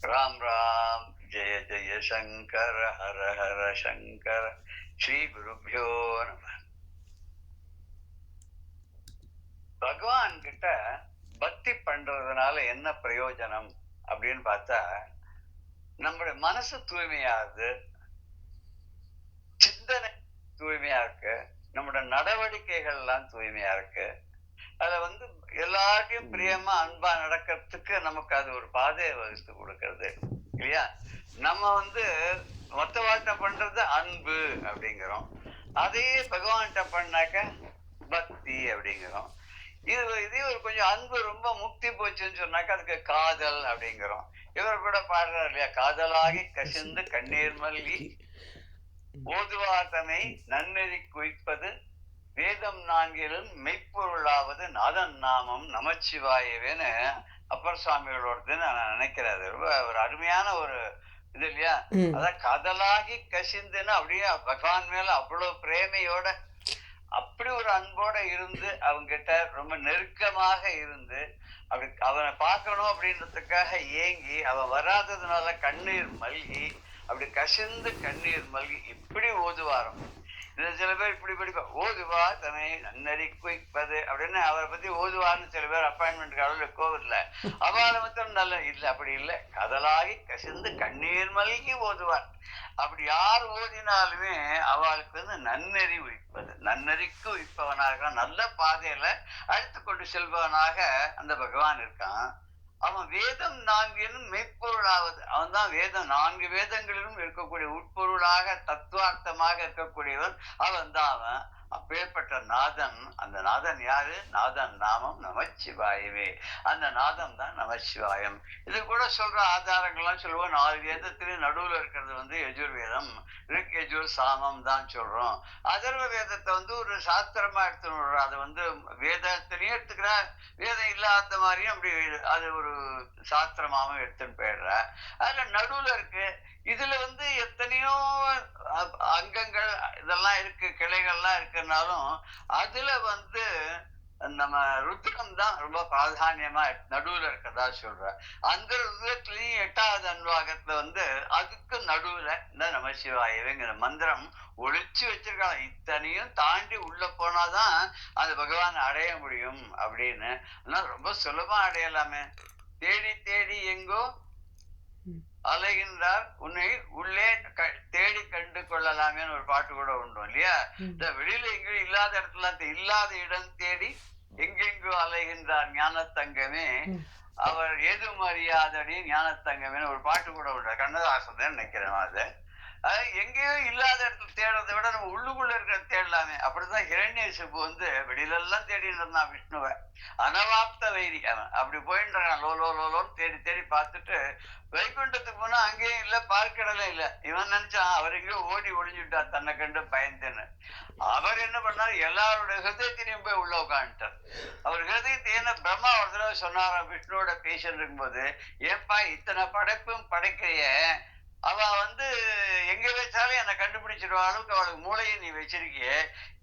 ராம் ராம். ஜெய ஜெய சங்கர ஹர ஹர சங்கர. ஸ்ரீ குருப்யோ நம. பகவான் கிட்ட பக்தி பண்றதுனால என்ன பிரயோஜனம் அப்படின்னு பார்த்தா, நம்முடைய மனசு தூய்மையாகுது, சிந்தனை தூய்மையா இருக்கு, நம்முடைய நடவடிக்கைகள் எல்லாம் தூய்மையா இருக்கு. அதுல எல்லாத்தையும் பிரியமா அன்பா நடக்கிறதுக்கு நமக்கு அது ஒரு பாதையை வகுத்து கொடுக்கறது இல்லையா? நம்ம மொத்தவாட்ட பண்றது அன்பு அப்படிங்கிறோம், அதையே பகவான்கிட்ட பண்ணாக்க பக்தி அப்படிங்கிறோம். இதே ஒரு கொஞ்சம் அன்பு ரொம்ப முக்தி போச்சுன்னு சொன்னாக்க அதுக்கு காதல் அப்படிங்கிறோம். இவர் கூட பாடுறாரு இல்லையா, காதலாகி கசிந்து கண்ணீர் மல்கி ஓதுவாதனை நன்னெறி குவிப்பது வேதம் நான்கிலும் மெய்ப்பொருளாவது நாதன் நாமம் நமச்சிவாயவேன்னு அப்பர் சுவாமிகளோடது நான் நினைக்கிறேன். ரொம்ப ஒரு அருமையான ஒரு இது இல்லையா? அதான் காதலாகி கசிந்துன்னு அப்படியே பகவான் மேல அவ்வளவு பிரேமையோட அப்படி ஒரு அன்போட இருந்து அவங்க கிட்ட ரொம்ப நெருக்கமாக இருந்து அப்படி அவனை பார்க்கணும் அப்படின்றதுக்காக ஏங்கி அவன் வராததுனால கண்ணீர் மல்கி அப்படி கசிந்து கண்ணீர் மல்கி இப்படி ஓதுவாரம். இதுல சில பேர் இப்படி படிப்பா, ஓதுவா தன்னை நன்னறி குவிப்பது அப்படின்னு அவரை பத்தி ஓதுவான்னு சில பேர் அப்பாயின்மெண்ட் அளவில் கோவில்ல அவளை மட்டும் நல்ல இல்லை, அப்படி இல்லை, கதலாகி கசிந்து கண்ணீர் மல்கி ஓதுவார். அப்படி யார் ஓதினாலுமே அவளுக்கு நன்னெறி உயிப்பது, நன்னெறிக்கு உயிப்பவனாக நல்ல பாதையில அழைத்து கொண்டு செல்பவனாக அந்த பகவான் இருக்கான். அவன் வேதம் நான்கிலும் மெய்ப்பொருளாவது, அவன் தான் வேதம், 4 வேதங்களிலும் இருக்கக்கூடிய உட்பொருளாக தத்துவார்த்தமாக இருக்கக்கூடியவன் அவன் தான். அவன் அப்பேற்பட்ட நாதன். அந்த நாதன் யாரு? நாதன் நாமம் நமச்சிவாயவே. அந்த நாதம் தான் நமச்சிவாயம். இது கூட சொல்ற ஆதாரங்கள்லாம் சொல்லுவோம். 4 வேதத்திலும் நடுவுல இருக்கிறது யஜுர்வேதம், ரிக் யஜுர் சாமம் தான் சொல்றோம். அதர்வ வேதத்தை ஒரு சாஸ்திரமா எடுத்துன்னு அது வேதத்திலையும் எடுத்துக்கிற, வேதம் இல்லாத மாதிரியும் அப்படி அது ஒரு சாஸ்திரமாவும் எடுத்துன்னு போயிடுற. அதுல நடுவுல இருக்கு. இதுல எத்தனையோ அங்கங்கள் இதெல்லாம் இருக்கு, கிளைகள்லாம் இருக்குன்னாலும் அதுல நம்ம ருத்ரம் தான் ரொம்ப பிராதானியமா நடுவுல இருக்கதா சொல்ற. அந்த ருத்ரத்திலையும் 8வது அன்வாகத்துல அதுக்கு நடுவுல இந்த நமசிவாயவேங்கிற மந்திரம் ஒழிச்சு வச்சிருக்காங்க. இத்தனையும் தாண்டி உள்ள போனாதான் அது பகவான் அடைய முடியும் அப்படின்னு. ரொம்ப சுலபமா அடையலாமே. தேடி தேடி எங்கோ அலைகின்றார் உன்னை உள்ளே தேடி கண்டு கொள்ளலாமேன்னு ஒரு பாட்டு கூட உண்டு இல்லையா? இந்த வெளியில எங்கேயும் இல்லாத இடத்துல இல்லாத இடம் தேடி எங்கெங்கோ அலைகின்றார் ஞானத்தங்கமே, அவர் எதுவும் அறியாதடி ஞானத்தங்கமேன்னு ஒரு பாட்டு கூட உண்டு. கண்ணதாசன் தான் நினைக்கிறேன். அது எங்கேயோ இல்லாத இடத்துல தேடுறதை விட நம்ம உள்ளுக்குள்ள இருக்கிற தேடலாமே. அப்படிதான் ஹிரண்யசிபு வெளியில எல்லாம் தேடிட்டு இருந்தான் விஷ்ணுவை. அனவாப்த வைரி அவன். அப்படி போயிட்டு இருக்கான், லோ லோ லோன்னு தேடி தேடி பார்த்துட்டு வைகுண்டத்துக்கு போனா அங்கேயும் இல்ல, பார்க்கடலே இல்ல. இவன் நினைச்சான் அவர் எங்கேயோ ஓடி ஒளிஞ்சுட்டார் தன்னை கண்டு பயந்துன்னு. அவர் என்ன பண்ணாரு, எல்லாருடைய ஹிருதயத்திலையும் போய் உள்ள உட்காந்துட்டார். அவர் ஹிருதயத்தை என்ன பிரம்மா ஒரு தடவை சொன்னாராம் விஷ்ணுவோட பேசிட்டு இருக்கும்போது, ஏப்பா இத்தனை படைப்பும் படைக்கிறைய, அவ எங்க வச்சாலும் என்னை கண்டுபிடிச்சிருவா அளவுக்கு அவளுக்கு மூளையை நீ வச்சிருக்கிய,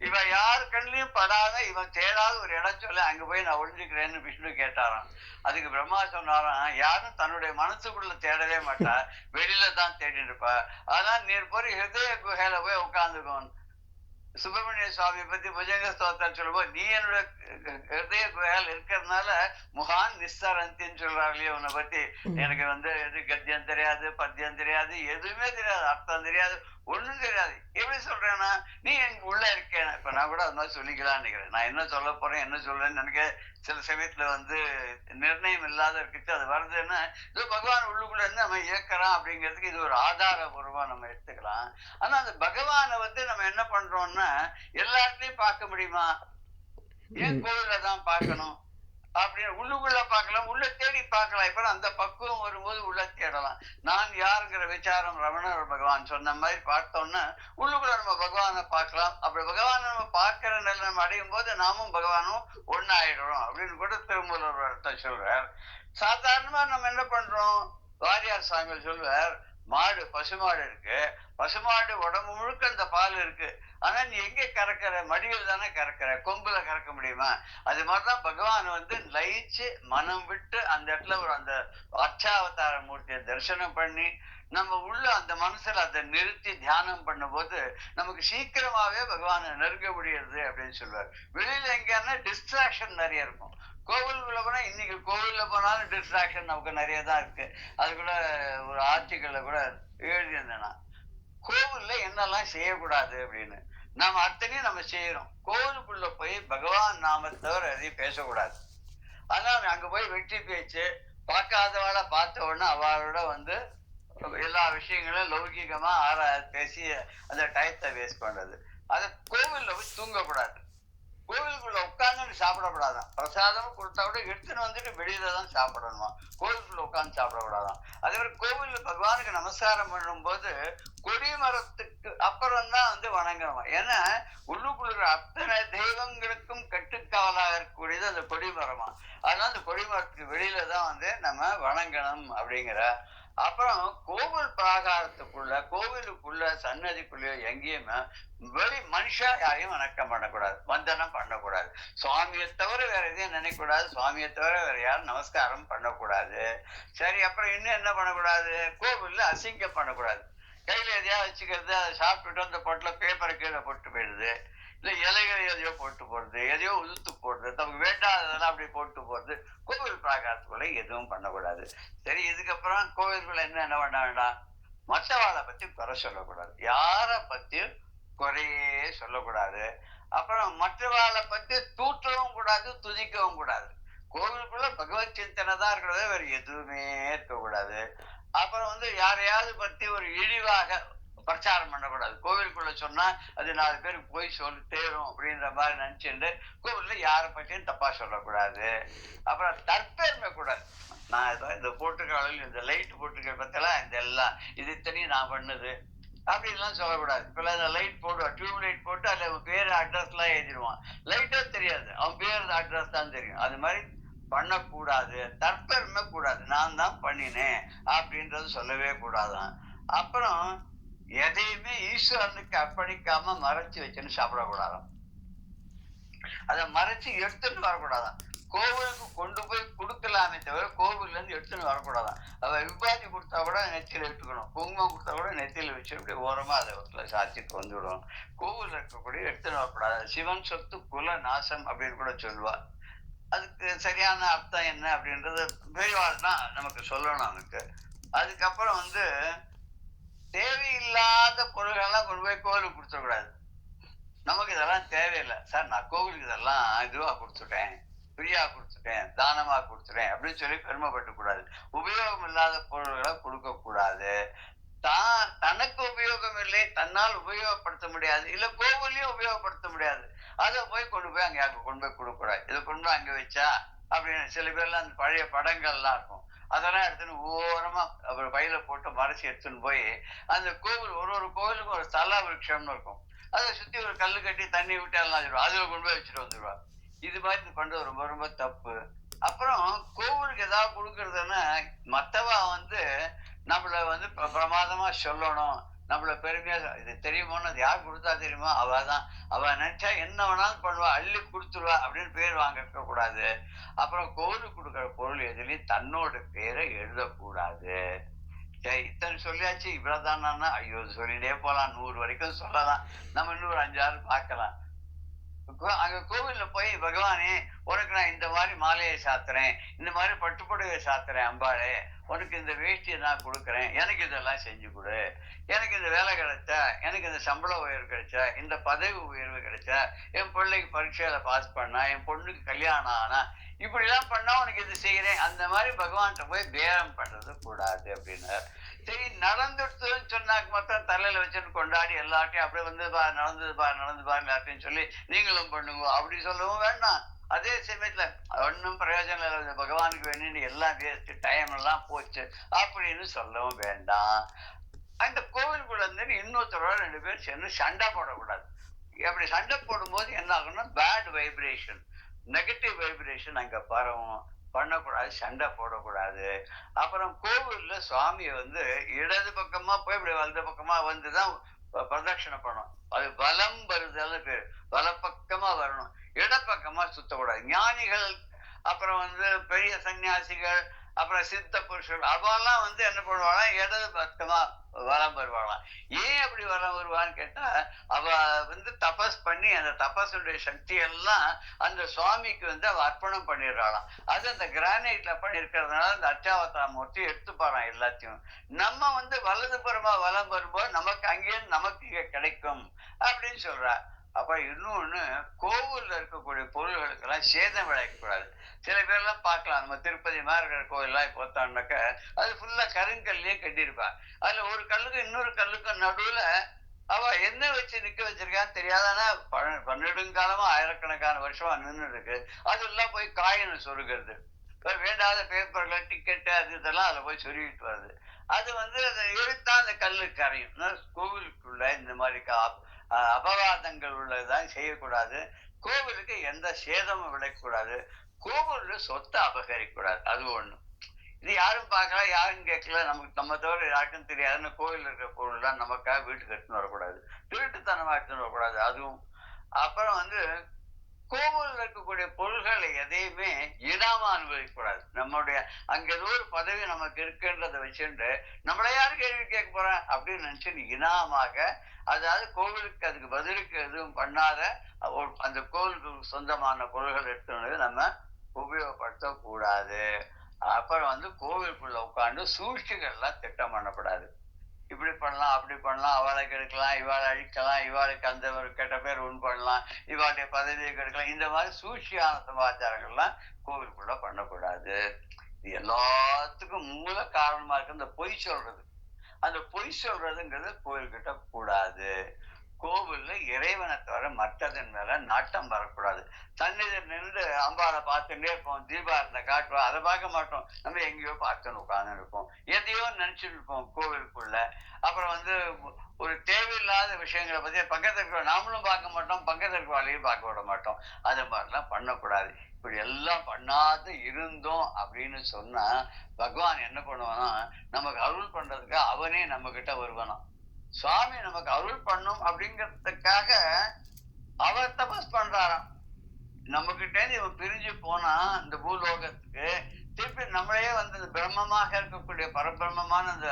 இவ யாரு கண்ணிலையும் படாத இவன் தேடாத ஒரு இடம் சொல்ல, அங்க போய் நான் ஒழிஞ்சுக்கிறேன்னு விஷ்ணு கேட்டாராம். அதுக்கு பிரம்மா சொன்னாராம், யாரும் தன்னுடைய மனசுக்குள்ள தேடவே மாட்டா, வெளியில தான் தேடிட்டு இருப்பா. அதனால நீர் போய் ஹிருதய குகையில போய் உட்காந்துக்கோன்னு சுப்பிரமணிய சுவாமி பத்தி புஜங்க ஸ்தோத்திரம் சொல்லும்போது, நீ என்னோட ஹிருதய குகையில் இருக்கிறதுனால முகான் நிஸ்தரந்தின்னு சொல்றாரு இல்லையா உன்னை பத்தி. எனக்கு எது கத்தியம் தெரியாது, பத்தியம் தெரியாது, எதுவுமே தெரியாது, அர்த்தம் தெரியாது, ஒண்ணும் தெரியாது. எப்படி சொல்றேன்னா, நீ எங்க உள்ள இருக்கேன். இப்ப நான் கூட அது மாதிரி சொல்லிக்கலாம்னு நினைக்கிறேன். நான் என்ன சொல்ல போறேன், என்ன சொல்றேன்னு எனக்கு சில சமயத்துல நிர்ணயம் இல்லாத இருக்குது. அது வருதுன்னா இது பகவான் உள்ளுக்குள்ள இருந்து நம்ம இயக்கிறான் அப்படிங்கிறதுக்கு இது ஒரு ஆதாரபூர்வமா நம்ம எடுத்துக்கலாம். ஆனா அந்த பகவானை நம்ம என்ன பண்றோம்னா, எல்லா இடத்துலயும் பார்க்க முடியுமா? ஏன் கோவில்ல தான் பார்க்கணும் அப்படின்னு உள்ளுக்குள்ள பார்க்கலாம், உள்ள தேடி பார்க்கலாம். இப்ப அந்த பக்குவம் வரும்போது உள்ள தேடலாம். நான் யாருங்கிற விசாரம் ரமணர் பகவான் சொன்ன மாதிரி பார்த்தோம்னா உள்ளுக்குள்ள நம்ம பகவானை பார்க்கலாம். அப்படி பகவானை நம்ம பார்க்கிற நிலை நம்ம அடையும் போது நாமும் பகவானும் ஒன்னாயிடுறோம் அப்படின்னு கூட திருமூலர் அர்த்தம் சொல்றார். சாதாரணமா நம்ம என்ன பண்றோம், வாரியார் சாமிகள் சொல்வார், மாடு பசுமாடு இருக்கு, பசுமாடு உடம்பு முழுக்க அந்த பால் இருக்கு. ஆனா நீ எங்க கறக்கிற? மடியில் தானே கறக்கிற, கொம்புல கறக்க முடியுமா? அது மாதிரிதான் பகவான் வந்து லயிச்சு மனம் விட்டு அந்த இடத்துல ஒரு அந்த அர்ச்சாவதார மூர்த்தியை தரிசனம் பண்ணி நம்ம உள்ள அந்த மனசுல அதை நிறுத்தி தியானம் பண்ணும்போது நமக்கு சீக்கிரமாவே பகவானை நெருங்க முடியுது அப்படின்னு சொல்லுவார். வெளியில எங்கன்னா டிஸ்ட்ராக்ஷன் நிறைய இருக்கும். கோவிலுக்குள்ள போனா இன்னைக்கு கோவில்ல போனாலும் டிஸ்ட்ராக்ஷன் நமக்கு நிறைய தான் இருக்கு. அது கூட ஒரு ஆர்டிக்கல்ல கூட எழுதியிருந்தேன். கோவில்ல என்னெல்லாம் செய்யக்கூடாது அப்படின்னு நாம அத்தனையும் நம்ம செய்யறோம். கோவிலுக்குள்ள போய் பகவான் நாமத்தை தவிர எதையும் பேசக்கூடாது. ஆனா அங்க போய் வெற்றி பேச்சு, பார்க்காதவாளை பார்த்த உடனே அவளோட வந்து எல்லா விஷயங்களும் லௌகிகமா பேசி அந்த டயத்தை வேஸ்ட் பண்றது. அது கோவில்ல போய் தூங்கக்கூடாது. கோவிலுக்குள்ள உட்கார்ந்து சாப்பிடக்கூடாதான். பிரசாதம் கொடுத்தா கூட எடுத்துன்னு வந்துட்டு வெளியில தான் சாப்பிடணுமா. கோவிலுக்குள்ள உட்கார்ந்து சாப்பிடக்கூடாதான். அதே மாதிரி கோவில்ல பகவானுக்கு நமஸ்காரம் பண்ணும் போது கொடி மரத்துக்கு அப்புறம் தான் வந்து வணங்கணுமா. ஏன்னா உள்ளுக்குள்ள அத்தனை தெய்வங்களுக்கும் கட்டுக்காவலாக இருக்கக்கூடியது அந்த கொடி மரமா. அதனால அந்த கொடி மரத்துக்கு வெளியில தான் வந்து நம்ம வணங்கணும் அப்படிங்கிற. அப்புறம் கோவில் பிராகாரத்துக்குள்ள கோவிலுக்குள்ள சன்னதிக்குள்ள எங்கேயுமே வெளி மனுஷா யாரையும் வணக்கம் பண்ணக்கூடாது, வந்தனம் பண்ணக்கூடாது. சுவாமியை தவிர வேற எதையும் நினைக்கக்கூடாது, சுவாமியை தவிர வேற யாரும் நமஸ்காரம் பண்ணக்கூடாது. சரி, அப்புறம் இன்னும் என்ன பண்ணக்கூடாது? கோவில்ல அசிங்கம் பண்ணக்கூடாது. கையில எதையாவது வச்சுக்கிறது, அதை சாப்பிட்டுட்டு அந்த பொட்டில பேப்பரை கீழே போட்டு போயிடுது, இல்ல இலைகளை எதையோ போட்டு போடுறது, எதையோ உதுத்து போடுறது, நமக்கு வேண்டாததெல்லாம் அப்படி போட்டு போறது. கோவில் பிராகாரத்துக்குள்ள எதுவும் பண்ணக்கூடாது. சரி, இதுக்கப்புறம் கோவிலுக்குள்ள என்ன பண்ண வேண்டாம்? மற்றவாளை பத்தி குறை சொல்லக்கூடாது, யார பத்தியும் குறையே சொல்லக்கூடாது. அப்புறம் மற்றவாளை பத்தி தூற்றவும் கூடாது, துதிக்கவும் கூடாது. கோவிலுக்குள்ள பகவத் சிந்தனை தான் இருக்கிறத, வேற எதுவுமே இருக்கக்கூடாது. அப்புறம் வந்து யாரையாவது பத்தி ஒரு இழிவாக பிரச்சாரம் பண்ணக்கூடாது. கோவிலுக்குள்ள சொன்னா அது 4 பேருக்கு போய் சொல்லி தேரும் அப்படின்ற மாதிரி நினைச்சுட்டு கோவில்ல யாரை பற்றியும் தப்பா சொல்லக்கூடாது. அப்புறம் தற்பெருமை கூடாது. நான் இந்த போட்டுக்காலில் இந்த லைட் போட்டுக்க பத்தெல்லாம் இந்த எல்லாம் இது இத்தனையும் நான் பண்ணுது அப்படின்லாம் சொல்லக்கூடாது. இப்ப இந்த லைட் போடுவான், டியூப் லைட் போட்டு அதுல அவன் பேரு அட்ரஸ் எல்லாம் எழுதிடுவான். லைட்டே தெரியாது, அவன் பேரு அட்ரஸ் தான் தெரியும். அது மாதிரி பண்ணக்கூடாது. தற்பெருமை கூடாது, நான் தான் பண்ணினேன் அப்படின்றது சொல்லவே கூடாதான். அப்புறம் எதையுமே ஈஸ்வரனுக்கு அர்ப்பணிக்காம மறைச்சு வச்சுன்னு சாப்பிடக்கூடாதான். அதை மறைச்சு எடுத்துட்டு வரக்கூடாதான். கோவிலுக்கு கொண்டு போய் கொடுக்கலாமே தவிர கோவில்ல இருந்து எடுத்துன்னு வரக்கூடாதான். அவ விபாதி கொடுத்தா கூட நெத்தியில எடுத்துக்கணும், குங்குமம் கொடுத்தா கூட நெத்தியில வச்சு அப்படி ஓரமா அதை சாத்திட்டு வந்துவிடும். கோவில் இருக்கக்கூடிய எடுத்துன்னு வரக்கூடாது. சிவன் சொத்து குல நாசம் அப்படின்னு கூட சொல்லுவா. அதுக்கு சரியான அர்த்தம் என்ன அப்படின்றது பெரியவாள் தான் நமக்கு சொல்லணும் அவனுக்கு. அதுக்கப்புறம் வந்து தேவையில்லாத பொருள்கள்லாம் கொண்டு போய் கோவிலுக்கு கொடுத்துடக்கூடாது. நமக்கு இதெல்லாம் தேவையில்லை சார், நான் கோவிலுக்கு இதெல்லாம் இதுவா கொடுத்துட்டேன், ஃப்ரீயா கொடுத்துட்டேன், தானமா கொடுத்துட்டேன் அப்படின்னு சொல்லி பெருமைப்பட்டு கூடாது. உபயோகம் இல்லாத பொருள்களை கொடுக்க கூடாது. தனக்கு உபயோகம் இல்லை, தன்னால் உபயோகப்படுத்த முடியாது, இல்ல கோவிலையும் உபயோகப்படுத்த முடியாது, அதை போய் கொண்டு போய் அங்க கொண்டு போய் கொடுக்க கூடாது. இதை கொண்டு போய் அங்க வச்சா அப்படின்னு சில பேர்லாம் அந்த பழைய படங்கள்லாம் இருக்கும், அதெல்லாம் எடுத்துன்னு ஓரமா அப்புறம் பையில போட்டு மறைச்சி எடுத்துன்னு போய் அந்த கோவில் ஒரு கோவிலுக்கும் ஒரு ஸ்தல விருட்சம்னு இருக்கும், அதை சுத்தி ஒரு கல்லு கட்டி தண்ணி விட்டு எல்லாம் வச்சிருவோம், அதுல கொண்டு போய் வச்சுட்டு வந்துடுவா. இது மாதிரி பண்றது ரொம்ப ரொம்ப தப்பு. அப்புறம் கோவிலுக்கு ஏதாவது கொடுக்கறதுன்னா மத்தவா வந்து நம்மள வந்து பிரமாதமா சொல்லணும், நம்மள பெருமையா இது தெரியுமோன்னு, அது யார் கொடுத்தா தெரியுமா அவதான், அவ நினைச்சா என்ன வேணாலும் பண்ணுவா, அள்ளி கொடுத்துருவா அப்படின்னு பேர் வாங்க இருக்க கூடாது. அப்புறம் கோவிலுக்கு கொடுக்குற பொருள் எதுலயும் தன்னோட பேரை எழுதக்கூடாது. இத்தனை சொல்லியாச்சு, இவ்வளவுதானா? ஐயோ சொல்லிட்டே போலாம், 100 வரைக்கும் சொல்லலாம். நம்ம இன்னொரு 5 6 பார்க்கலாம். அங்க கோவில்ல போய் பகவானே உனக்கு நான் இந்த மாதிரி மாலையை சாத்துறேன், இந்த மாதிரி பட்டுப்புடவை சாத்துறேன், அம்பாளே உனக்கு இந்த வேஷ்டியை நான் கொடுக்குறேன், எனக்கு இதெல்லாம் செஞ்சு கொடு, எனக்கு இந்த வேலை கிடைச்சா, எனக்கு இந்த சம்பள உயர்வு கிடைச்சா, இந்த பதவி உயர்வு கிடைச்சா, என் பிள்ளைக்கு பரீட்சையில பாஸ் பண்ணா, என் பொண்ணுக்கு கல்யாணம் ஆனா, இப்படி எல்லாம் பண்ணா உனக்கு இது செய்யறேன், அந்த மாதிரி பகவான்கிட்ட போய் பேரம் பண்றது கூடாது அப்படின்னு. சரி, நடந்துடுத்துன்னு சொன்னாக்கு மொத்தம் தலையில வச்சுன்னு கொண்டாடி எல்லாத்தையும் அப்படியே வந்து நடந்தது பாரு எல்லாத்தையும் சொல்லி நீங்களும் பண்ணுங்க அப்படி சொல்லவும் வேண்டாம். அதே சமயத்துல ஒன்னும் பிரயோஜனம் இல்லை, பகவானுக்கு வேணும்னு எல்லாம் வேஸ்ட், டைம் எல்லாம் போச்சு அப்படின்னு சொல்லவும் வேண்டாம். அந்த கோவிலுக்குள்ள இருந்து இன்னொருத்தரோட 2 பேர் சேர்ந்து சண்டை போடக்கூடாது. அப்படி சண்டை போடும்போது என்ன ஆகும்னா பேட் வைப்ரேஷன், நெகட்டிவ் வைப்ரேஷன் அங்க பரவும். பண்ணக்கூடாது, சண்டை போடக்கூடாது. அப்புறம் கோவில்ல சுவாமியை வந்து இடது பக்கமா போய் இப்படி வலது பக்கமா வந்துதான் பிரதட்சணை பண்ணணும். அது வலம் வருதல்னு பேரு. வலப்பக்கமா வரணும், இடப்பக்கமா சுத்தக்கூடாது. ஞானிகள், அப்புறம் வந்து பெரிய சன்னியாசிகள், அப்புறம் சித்த புருஷர்கள் அவெல்லாம் வந்து என்ன பண்ணுவாங்க, இடது பக்கமா வலம் வருவாங்களாம். ஏன் அப்படி வலம் வருவான்னு கேட்டா, அவ வந்து தபஸ் பண்ணி அந்த தபஸுடைய சக்தி எல்லாம் அந்த சுவாமிக்கு வந்து அவ அர்ப்பணம் பண்ணிடுறாளாம். அது அந்த கிரானைட்ல பண்ணிருக்கிறதுனால அந்த அர்ச்சாவதார மூர்த்தி எடுத்துப்பாராம் எல்லாத்தையும். நம்ம வந்து வலதுபுறமா வலம் வரும்போது நமக்கு அங்கேயே நமக்கு இங்க கிடைக்கும் அப்படின்னு சொல்றா. அப்ப இன்னொன்னு, கோவில்ல இருக்கக்கூடிய பொருள்களுக்கெல்லாம் சேதம் விளையக்கூடாது. சில பேர்லாம் பார்க்கலாம், நம்ம திருப்பதி மாதிரி இருக்கிற கோயில்லாம் பார்த்தோம்னாக்க அது ஃபுல்லா கருங்கல்லையே கட்டியிருப்பா. அதுல ஒரு கல்லுக்கும் இன்னொரு கல்லுக்கும் நடுவுல அவ என்ன வச்சு நிக்க வச்சிருக்கான்னு தெரியாது. ஆனா பன்னெடுங்காலமா ஆயிரக்கணக்கான வருஷமா நின்று இருக்கு. அதெல்லாம் போய் காயின்னு சொருகிறது. வேண்டாத பேப்பர்கள், டிக்கெட்டு, அது இதெல்லாம் அதுல போய் சொருகிட்டு வருது. அது வந்து அதை எழுத்தா அந்த கல்லு கரையும். கோவிலுக்குள்ள இந்த மாதிரி அபவாதங்கள் உள்ளதுதான் செய்யக்கூடாது. கோவிலுக்கு எந்த சேதமும் விடக்கூடாது. கோவில்ல சொத்தை அபகரிக்க கூடாது. அது ஒண்ணு. இது யாரும் பார்க்கல, யாரும் கேட்கல, நமக்கு நம்ம தவிர யாருக்கும் தெரியாதுன்னு கோவில் இருக்கிற பொருள் தான் நமக்காக வீட்டுக்கு எடுத்துன்னு வரக்கூடாது. திருட்டுத்தனமா எடுத்துன்னு வரக்கூடாது. அதுவும் அப்புறம் வந்து கோவில்ல இருக்கக்கூடிய பொருள்களை எதையுமே இனாம அனுபவிக்கக்கூடாது. நம்முடைய அங்க ஏதோ ஒரு பதவி நமக்கு இருக்குன்றதை வச்சுட்டு நம்மள யாரும் கேள்வி கேட்க போறேன் அப்படின்னு நினைச்சு இனாமாக, அதாவது கோவிலுக்கு அதுக்கு பதிலுக்கு எதுவும் பண்ணாத அந்த கோவிலுக்கு சொந்தமான பொருள்கள் எடுத்துனது நம்ம உபயோகப்படுத்த கூடாது. அப்புறம் வந்து கோவிலுக்குள்ள உட்காந்து சூழ்ச்சிகள்லாம் திட்டம் பண்ணக்கூடாது. இப்படி பண்ணலாம், அப்படி பண்ணலாம், அவளை கெடுக்கலாம், இவாளை அழிக்கலாம், இவாளுக்கு அந்த ஒரு கெட்ட பேர் உண்டு பண்ணலாம், இவாளுடைய பதவியை கெடுக்கலாம். இந்த மாதிரி சூழ்ச்சியான சமாச்சாரங்கள்லாம் கோவிலுக்குள்ள பண்ணக்கூடாது. இது எல்லாத்துக்கும் மூல காரணமா இருக்கு இந்த பொய் சொல்றது. அந்த பொய் சொல்றதுங்கிறது கோவில்கிட்ட கூடாது. கோவில்ல இறைவனை தவிர மற்றதன் மேல நாட்டம் வரக்கூடாது. சன்னிதில் நின்று அம்பாவை பார்த்துட்டே இருப்போம், தீபாரத்தை காட்டுவோம், அதை பார்க்க மாட்டோம். நம்ம எங்கேயோ பார்த்துன்னு உட்கார்ந்து இருப்போம், எதையோ நினைச்சிட்டு இருப்போம் கோவிலுக்குள்ள. அப்புறம் வந்து ஒரு தேவையில்லாத விஷயங்களை பத்தி பக்கத்துல இருக்க நாமளும் பார்க்க மாட்டோம், பக்கத்துல இருக்கவாளையும் பார்க்க விட மாட்டோம். அது மாதிரிலாம் பண்ணக்கூடாது. இப்படி எல்லாம் பண்ணாத இருந்தோம் அப்படின்னு சொன்னா பகவான் என்ன பண்ணுவானா, நமக்கு அருள் பண்றதுக்கு அவனே நம்ம கிட்ட வருவானாம். சுவாமி நமக்கு அருள் பண்ணும் அப்படிங்கிறதுக்காக அவர் தபஸ் பண்றாராம். நம்ம கிட்டே இருந்து இவன் பிரிஞ்சு போனா இந்த பூலோகத்துக்கு திருப்பி நம்மளையே வந்து இந்த பிரம்மமாக இருக்கக்கூடிய பரபிரம்மமான அந்த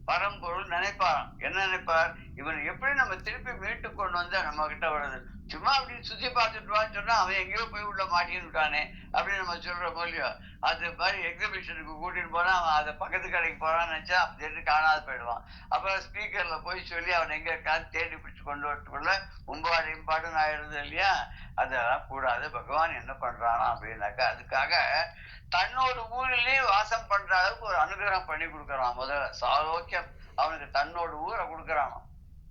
பரம்பொருள் நினைப்பாராம். என்ன நினைப்பார், இவன் எப்படி நம்ம திருப்பி மீட்டு கொண்டு வந்தா நம்ம கிட்ட வருது, சும்மா அப்படின்னு சுத்தி பார்த்துட்டு வான்னு சொன்னா அவன் எங்கேயோ போய் உள்ள மாட்டின்னு விட்டானே அப்படின்னு நம்ம சொல்றோம் இல்லையோ. அது மாதிரி எக்ஸிபிஷனுக்கு கூட்டிட்டு போனா அவன் அதை பக்கத்து கடைக்கு போறான்னு நினைச்சா திடீர்னு காணாது போயிடுவான். அப்புறம் ஸ்பீக்கர்ல போய் சொல்லி அவன் எங்க இருக்கான்னு தேடி பிடிச்சு கொண்டு வரத்துக்குள்ள உம்பாடு இம்பாடுன்னு ஆயிடுது இல்லையா. அதெல்லாம் கூடாது. பகவான் என்ன பண்றானா அப்படின்னாக்கா அதுக்காக தன்னோட ஊரிலேயே வாசம் பண்ற அளவுக்கு ஒரு அனுகிரகம் பண்ணி கொடுக்கறான். முதல்ல சாரோக்கியம் அவனுக்கு தன்னோட ஊரை கொடுக்கறான்.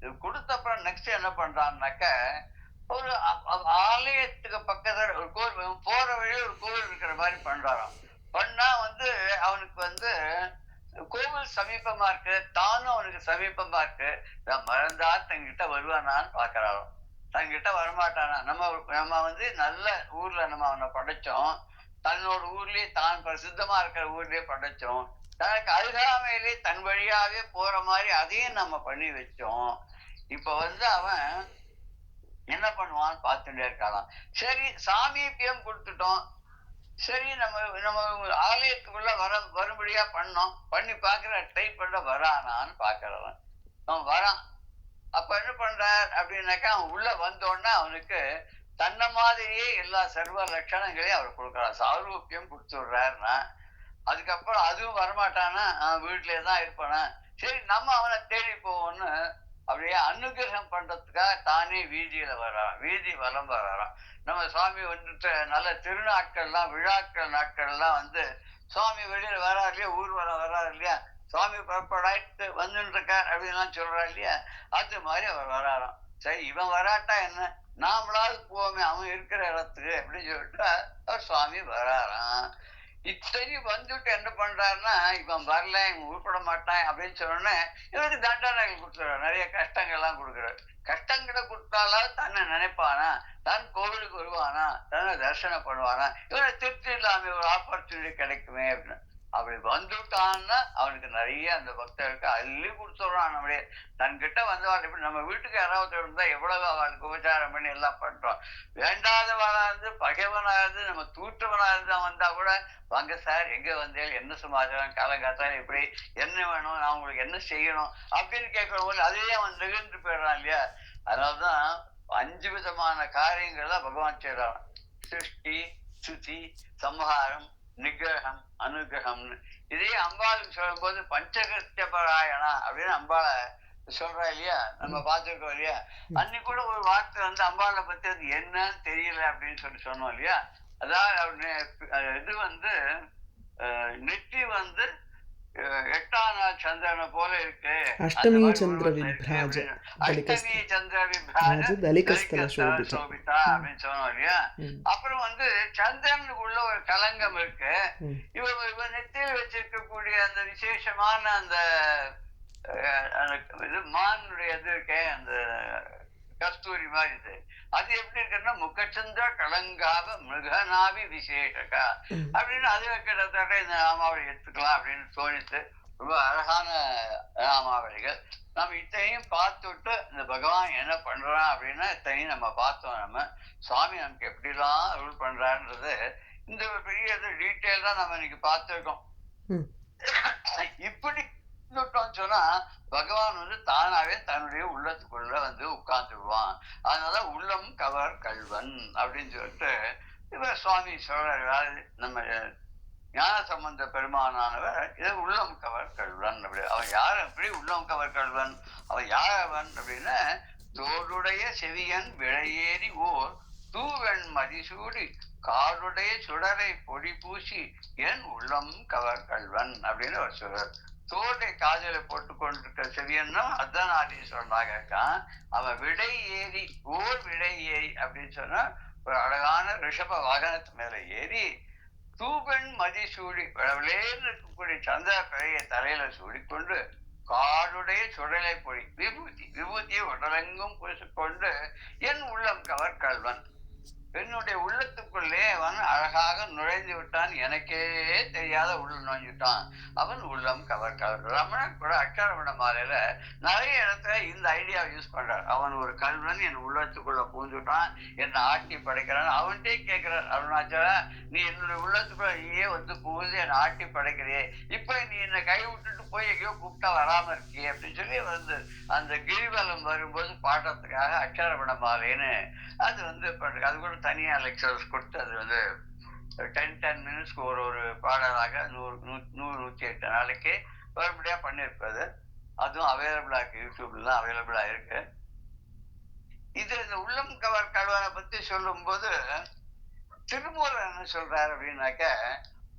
இது கொடுத்தப்பறம் நெக்ஸ்ட் என்ன பண்றான்னாக்க, ஒரு ஆலயத்துக்கு பக்கத்துல ஒரு கோவில், போற வழி ஒரு கோவில் இருக்கிற மாதிரி பண்றாராம். பண்ணா வந்து அவனுக்கு வந்து கோவில் சமீபமா இருக்கு, தானும் அவனுக்கு சமீபமா இருக்கு. மறந்தா தங்கிட்ட வருவானான்னு பாக்குறாராம். தங்கிட்ட வரமாட்டானா. நம்ம வந்து நல்ல ஊர்ல நம்ம அவனை படைச்சோம், தன்னோட ஊர்லயே தான் பிரசித்தமா இருக்கிற ஊர்லயே படைச்சோம், தனக்கு அருகாமையிலே தன் வழியாவே போற மாதிரி அதையும் நம்ம பண்ணி வச்சோம். இப்ப வந்து அவன் என்ன பண்ணுவான்னு பார்த்துட்டே இருக்கலாம். சரி சாமீபியம் கொடுத்துட்டோம், சரி நம்ம நம்ம ஆலயத்துக்குள்ள வரும்படியா பண்ணோம், பண்ணி பாக்குற ட்ரை பண்ண வரானான்னு பாக்குறவன். அவன் வரான். அப்ப என்ன பண்றார் அப்படின்னாக்கா, அவன் உள்ள வந்தோடனே அவனுக்கு தன்னை மாதிரியே எல்லா சர்வ லட்சணங்களையும் அவர் கொடுக்குறார். சாரூபியம் கொடுத்துடுறாருன்னா அதுக்கப்புறம் அதுவும் வரமாட்டானா, வீட்லயேதான் இருப்பானா. சரி நம்ம அவனை தேடி போவோம்னு அப்படியே அனுகிரகம் பண்றதுக்காக தானே வீதியில வர்றான், வீதி வலம் வர்றான். நம்ம சுவாமி வந்துட்டு நல்ல திருநாட்கள்லாம் விழாக்கள் நாட்கள்லாம் வந்து சுவாமி வெளியில வராரு இல்லையா, ஊர்வலம் வர்றாரு இல்லையா, சுவாமி புறப்படாயிட்டு வந்துட்டு இருக்கார் அப்படின்லாம் சொல்றா இல்லையா, அது மாதிரி அவர் வராராம். சரி இவன் வராட்டா என்ன, நாமளாவது போவோமே அவன் இருக்கிற இடத்துக்கு அப்படின்னு சொல்லிட்டு அவர் சுவாமி வராராம். இத்தனையும் வந்துட்டு என்ன பண்றாருன்னா, இவன் வரல, இவன் உருப்பட மாட்டான் அப்படின்னு சொன்னோடனே இவனுக்கு தண்டனைகள் கொடுத்துறாரு, நிறைய கஷ்டங்கள்லாம் கொடுக்குறாரு. கஷ்டங்களை கொடுத்தாலும் தன்னை நினைப்பானா, தான் கோவிலுக்கு வருவானா, தன்னை தரிசனம் பண்ணுவானா, இவனை திருப்தி இல்லாம ஒரு ஆப்பர்ச்சுனிட்டி கிடைக்குமே அப்படின்னு. அப்படி வந்துட்டான்னா அவனுக்கு நிறைய அந்த பக்தர்களுக்கு அள்ளி கொடுத்துடுறான். நம்மளே தன்கிட்ட வந்தவாள் இப்படி நம்ம வீட்டுக்கு யாராவது இருந்தா எவ்வளவு அவளுக்கு உபச்சாரம் பண்ணி எல்லாம் பண்றோம். வேண்டாதவளா இருந்து பகைவனா இருந்து நம்ம தூற்றவனா இருந்து வந்தா கூட, வாங்க சார், எங்க வந்தேன், என்ன சமாச்சாரம், காலங்காத்தால எப்படி, என்ன வேணும், நான் உங்களுக்கு என்ன செய்யணும் அப்படின்னு கேட்கிற போது அதுவே அவன் நிகழ்ந்து போயிடறான் இல்லையா. அதனாலதான் 5 விதமான காரியங்கள்ல பகவான் செய்யறான். சிருஷ்டி, ஸ்துதி, சம்ஹாரம், நிகிரகம், அனுகிரகம்னு. இதே அம்பாளுக்கு சொல்லும் போது பஞ்சகிருத்திய பராயணா அப்படின்னு அம்பாளை சொல்றா இல்லையா, நம்ம பார்த்துருக்கோம் இல்லையா. அன்னைக்கு கூட ஒரு வார்த்தை வந்து அம்பாளை பத்தி அது என்னன்னு தெரியல அப்படின்னு சொன்னோம் இல்லையா. அதாவது இது வந்து நெற்றி வந்து 8ஆம் நாள் சந்திரனை போல இருக்கு, அஷ்டமி சந்திர விப்ராஜ அஷ்டமி சந்திர விப்ராஜ தலிகஸ்தல சோபிதா அப்படின்னு சொன்னோம் இல்லையா. அப்புறம் வந்து சந்திரனுக்குள்ள ஒரு கலங்கம் இருக்கு. இவன் நெத்தியில் வச்சிருக்கக்கூடிய அந்த விசேஷமான அந்த இது மானுடைய இது இருக்கேன், அந்த கஸ்தூரி மாதிரி இது, அது எப்படி இருக்குன்னா முகச்சந்திர கலங்காவ மிருகநாவி விசேஷகா அப்படின்னு அது கிட்டத்தட்ட இந்த நாமாவளி எடுத்துக்கலாம் அப்படின்னு தோணித்து. ரொம்ப அழகான நாமாவளிகள். நம்ம இத்தனையும் பார்த்துட்டு இந்த பகவான் என்ன பண்றான் அப்படின்னா இத்தனையும் நம்ம பார்த்தோம். நம்ம சுவாமி நமக்கு எப்படிலாம் அருள் பண்றான்றது இந்த ஒரு பெரிய டீட்டெயில் தான் நம்ம இன்னைக்கு பார்த்துருக்கோம். இப்படி சொன்னா பகவான் வந்து தானாவே தன்னுடைய உள்ளத்துக்குள்ள வந்து உட்கார்ந்துடுவான். அதனால உள்ளம் கவர் கல்வன் அப்படின்னு சொல்லிட்டு இவர் சுவாமி சொல்றாரு. நம்ம ஞான சம்பந்த பெருமானானவர் இதை உள்ளம் கவர் கல்வன் அப்படி. அவன் யார் அப்படி உள்ளம் கவர் கல்வன்? அவன் யார் அவன் அப்படின்னா, தோளுடைய செவியன் விளையேறி ஓர் தூவெண் மதிசூடி காடுடைய சுடரை பொடி பூசி என் உள்ளம் கவர் கல்வன் அப்படின்னு அவர் சொல்றார். தோட்டை காதல போட்டு கொண்டிருக்க செவியன்னா அதான் ஆதீஸ்வரனாக இருக்கான். அவன் விடை ஏறி ஓர் விடை ஏறி அப்படின்னு சொன்னா ஒரு அழகான ரிஷப வாகனத்து மேல ஏறி தூபெண் மதி சூடி விளவிலேன்னு இருக்கக்கூடிய சந்திர பிழையை தலையில சூடிக்கொண்டு காடுடைய சுடலை பொடி விபூதியை உடலெங்கும் பூசிக்கொண்டு என் உள்ளம் கவர் கல்வன், என்னுடைய உள்ளத்துக்குள்ளே அவன் அழகாக நுழைந்து விட்டான், எனக்கே தெரியாத உள்ள நுழைஞ்சுட்டான், அவன் உள்ளம் கவர் கல்வன். ரமணன் கூட அக்ஷரமண மாலையில நிறைய இடத்துல இந்த ஐடியாவை யூஸ் பண்றார். அவன் ஒரு கல்வன் என் உள்ளத்துக்குள்ள பூந்துட்டான், என்னை ஆட்டி படைக்கிறான். அவன்கிட்டே கேட்கிறார், அருணாச்சல நீ என்னுடைய உள்ளத்துக்குள்ள நீயே வந்து பூந்து என்னை ஆட்டி படைக்கிறியே, இப்ப நீ என்னை கை விட்டுட்டு போய் எங்கேயோ கூப்பிட்டா வராம இருக்கியே அப்படின்னு சொல்லி வந்து அந்த கிரிவலம் வரும்போது பாடுறதுக்காக அக்ஷரமண மாலைன்னு அது வந்து அது கூட தனியா லெக்சர்ஸ் கொடுத்து அது வந்து 10 மினிட்ஸ்க்கு ஒரு பாடலாக 100-108 நாளைக்கு மறுபடியா பண்ணிருப்பது. அதுவும் அவைலபிளா இருக்கு, யூடியூப்ல அவைலபிளா இருக்கு. இது இந்த உள்ளம் கவர் கல்வனை பத்தி சொல்லும் போது திருமூலர் என்ன சொல்றாரு அப்படின்னாக்க,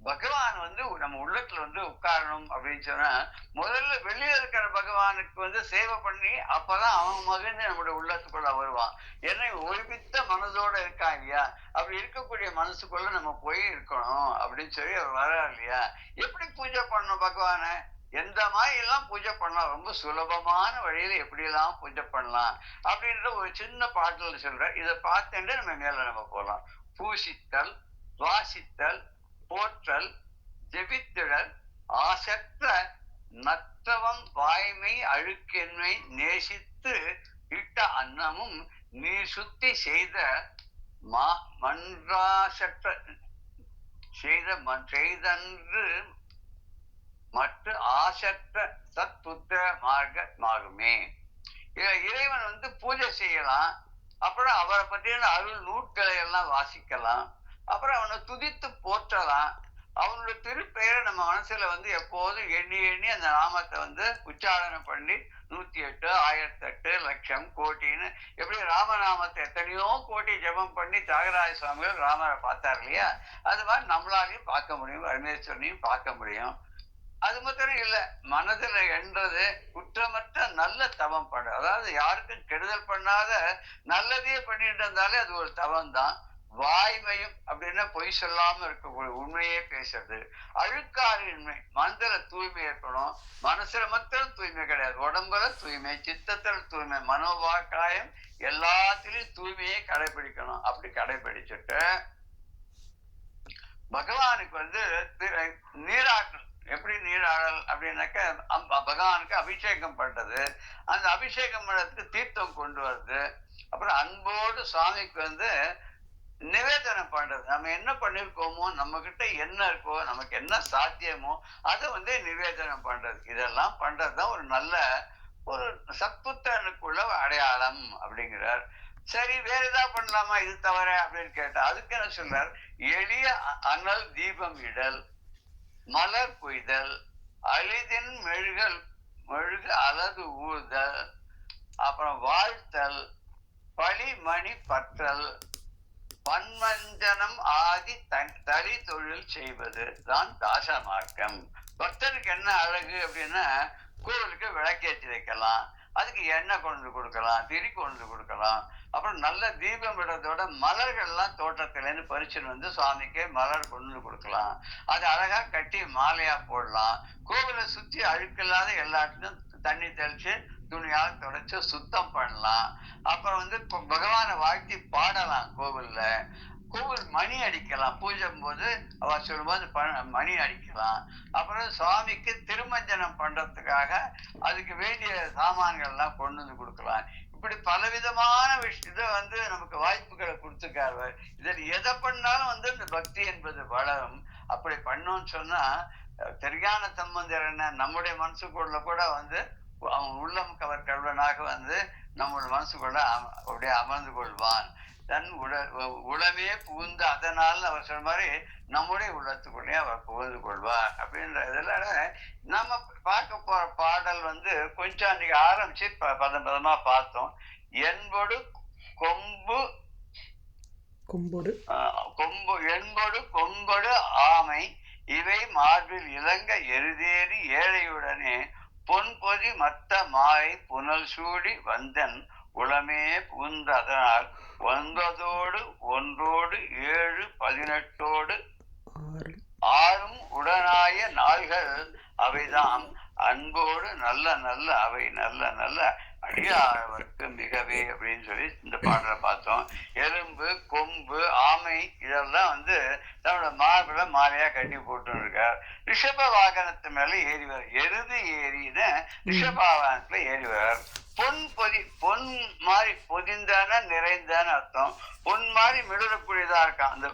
பகவான் வந்து நம்ம உள்ளத்துல வந்து உட்காரணும் அப்படின்னு சொன்னா முதல்ல வெளியே இருக்கிற பகவானுக்கு வந்து சேவை பண்ணி அப்பதான் அவன் மகிழ்ந்து நம்முடைய உள்ளத்துக்குள்ள வருவான். ஏன்னா ஒளிபித்த மனதோட இருக்கான் இல்லையா, அப்படி இருக்கக்கூடிய மனசுக்குள்ள நம்ம போய் இருக்கணும் அப்படின்னு சொல்லி அவர் வர்றார் இல்லையா. எப்படி பூஜை பண்ணணும் பகவானை, எந்த மாதிரி எல்லாம் பூஜை பண்ணலாம், ரொம்ப சுலபமான வழியில எப்படி எல்லாம் பூஜை பண்ணலாம் அப்படின்ற ஒரு சின்ன பாட்டுல சொல்ற. இதை பார்த்துட்டு நம்ம மேல நம்ம போகலாம். பூசித்தல், வாசித்தல், போற்றல், ஜெபித்திடல், ஆசற்ற நற்றவம் வாய்மை அழுக்கென்மை நேசித்து இட்ட அன்னமும் நீ சுத்தி செய்த மன்றாசற்ற செய்தன்று மற்ற ஆசற்ற சத்புத்திர மார்க்கமாகுமே. இறைவன் வந்து பூஜை செய்யலாம், அப்புறம் அவரை பற்றின அருள் நூட்களை எல்லாம் வாசிக்கலாம், அப்புறம் அவனை துதித்து போற்றலாம். அவனுடைய திருப்பெயரை நம்ம மனசுல வந்து எப்போதும் எண்ணி எண்ணி அந்த நாமத்தை வந்து உச்சாரணம் பண்ணி 108, 1008, லட்சம், கோட்டின்னு எப்படி ராமநாமத்தை எத்தனையோ கோட்டி ஜபம் பண்ணி தியாகராஜ சுவாமிகள் ராமரை பார்த்தார் இல்லையா, அது மாதிரி நம்மளாலையும் பார்க்க முடியும், பரமேஸ்வரனையும் பார்க்க முடியும். அது மாத்திரம் இல்ல, மனதுல என்றது குற்றமற்ற நல்ல தவம் பண்ண, அதாவது யாருக்கும் கெடுதல் பண்ணாத நல்லதையே பண்ணிட்டு இருந்தாலே அது ஒரு தவம் தான். வாய்மையும் அப்படின்னா பொய் சொல்லாம இருக்கக்கூடிய உண்மையே பேசுறது. அழுக்காறின்மை, மனதுல தூய்மை இருக்கணும். மனசுல மாத்திரம் தூய்மை கிடையாது, உடம்புல தூய்மை, சித்தத்துல தூய்மை, மனோவாக்காயம் எல்லாத்திலையும் தூய்மையை கடைபிடிக்கணும். அப்படி கடைபிடிச்சிட்டு பகவானுக்கு நீராடல். எப்படி நீராடல் அப்படின்னாக்க பகவானுக்கு அபிஷேகம் பண்றது, அந்த அபிஷேகம் பண்றதுக்கு தீர்த்தம் கொண்டு வருது. அப்புறம் அன்போடு சுவாமிக்கு நிவேதனம் பண்றது. நம்ம என்ன பண்ணிருக்கோமோ, நம்ம கிட்ட என்ன இருக்கோ, நமக்கு என்ன சாத்தியமோ அதை நிவேதனம் பண்றது. இதெல்லாம் பண்றதுதான் ஒரு நல்ல ஒரு சத்புத்தனுக்குள்ள அடையாளம் அப்படிங்கிறார். சரி, வேற ஏதாவது பண்ணலாமா இது தவிர அப்படின்னு கேட்டா அதுக்கு என்ன சொல்றார்? எளிய அனல் தீபம் இடல், மலர் கொய்தல், அழிதின் மெழுகு அலகு ஊர்தல், அப்புறம் வாழ்த்தல், பழிமணி பற்றல், பன்மஞ்சனம் ஆதி தனி தொழில் செய்வது தான் தாசமார்க்கம். பக்தருக்கு என்ன அழகு அப்படின்னா, கோவிலுக்கு விளக்கேற்றி வைக்கலாம், அதுக்கு எண்ணெய் கொண்டு கொடுக்கலாம், திரி கொண்டு கொடுக்கலாம். அப்புறம் நல்ல தீபம் விடுறதோட மலர்கள்லாம் தோட்டத்திலேருந்து பறிச்சுன்னு சுவாமிக்கு மலர் கொண்டு கொடுக்கலாம். அது அழகா கட்டி மாலையா போடலாம். கோவிலை சுற்றி அழுக்கில்லாத எல்லாத்துக்கும் தண்ணி தெளிச்சு துணியால் தொடச்சு சுத்தம் பண்ணலாம். அப்புறம் பகவானை வாழ்த்தி பாடலாம். கோவில் மணி அடிக்கலாம். பூஜை போது அவ சொல்லும்போது மணி அடிக்கலாம். அப்புறம் சுவாமிக்கு திருமஞ்சனம் பண்றதுக்காக அதுக்கு வேண்டிய சாமான்கள் எல்லாம் கொண்டு வந்து கொடுக்கலாம். இப்படி பலவிதமான இதை நமக்கு வாய்ப்புகளை கொடுத்துருக்காரு. இதில் எதை பண்ணாலும் இந்த பக்தி என்பது வளரும். அப்படி பண்ணோம்னு சொன்னா திருஞான சம்பந்தர் என்ன நம்முடைய மனசுக்குள்ள கூட அவன் உள்ளம் கவர் கல்வனாக நம்முடைய மனசுக்குள்ள அப்படியே அமர்ந்து கொள்வான். தன் உளமே புகுந்த அதனால் அவர் சொன்ன மாதிரி நம்முடைய உள்ளத்துக்குள்ளே அவர் புகுந்து கொள்வார் அப்படின்ற இதெல்லாம் நம்ம பார்க்க போற பாடல் கொஞ்சம் அன்னைக்கு ஆரம்பிச்சு பதமா பார்த்தோம். என்பொடு கொம்பொடு ஆமை இவை மார்பில் இளங்க எருதேறி ஏழையுடனே பொன்பொதி மத்த மாயை புனல் சூடி வந்தன் உளமே புகுந்த அதனால் 9 ஒன்றோடு 7 18 6 உடனாய நாள்கள் அவைதாம் அன்போடு நல்ல நல்ல அவை நல்ல நல்ல அடியாரவர்க்கு மிகவே அப்படின்னு சொல்லி இந்த பாடலை பார்த்தோம். எறும்பு, கொம்பு, ஆமை இதெல்லாம் தன்னோட மார்பில மாலையா கட்டி போட்டு இருக்கார். ரிஷப வாகனத்து மேல ஏறிவார். எருது ஏறின்னு ரிஷப வாகனத்துல ஏறிவார். பொன் மாதிரி பொதிந்தான நிறைந்தான அர்த்தம். பொன் மாதிரி மிளறக்கூடியதா இருக்கான். அந்த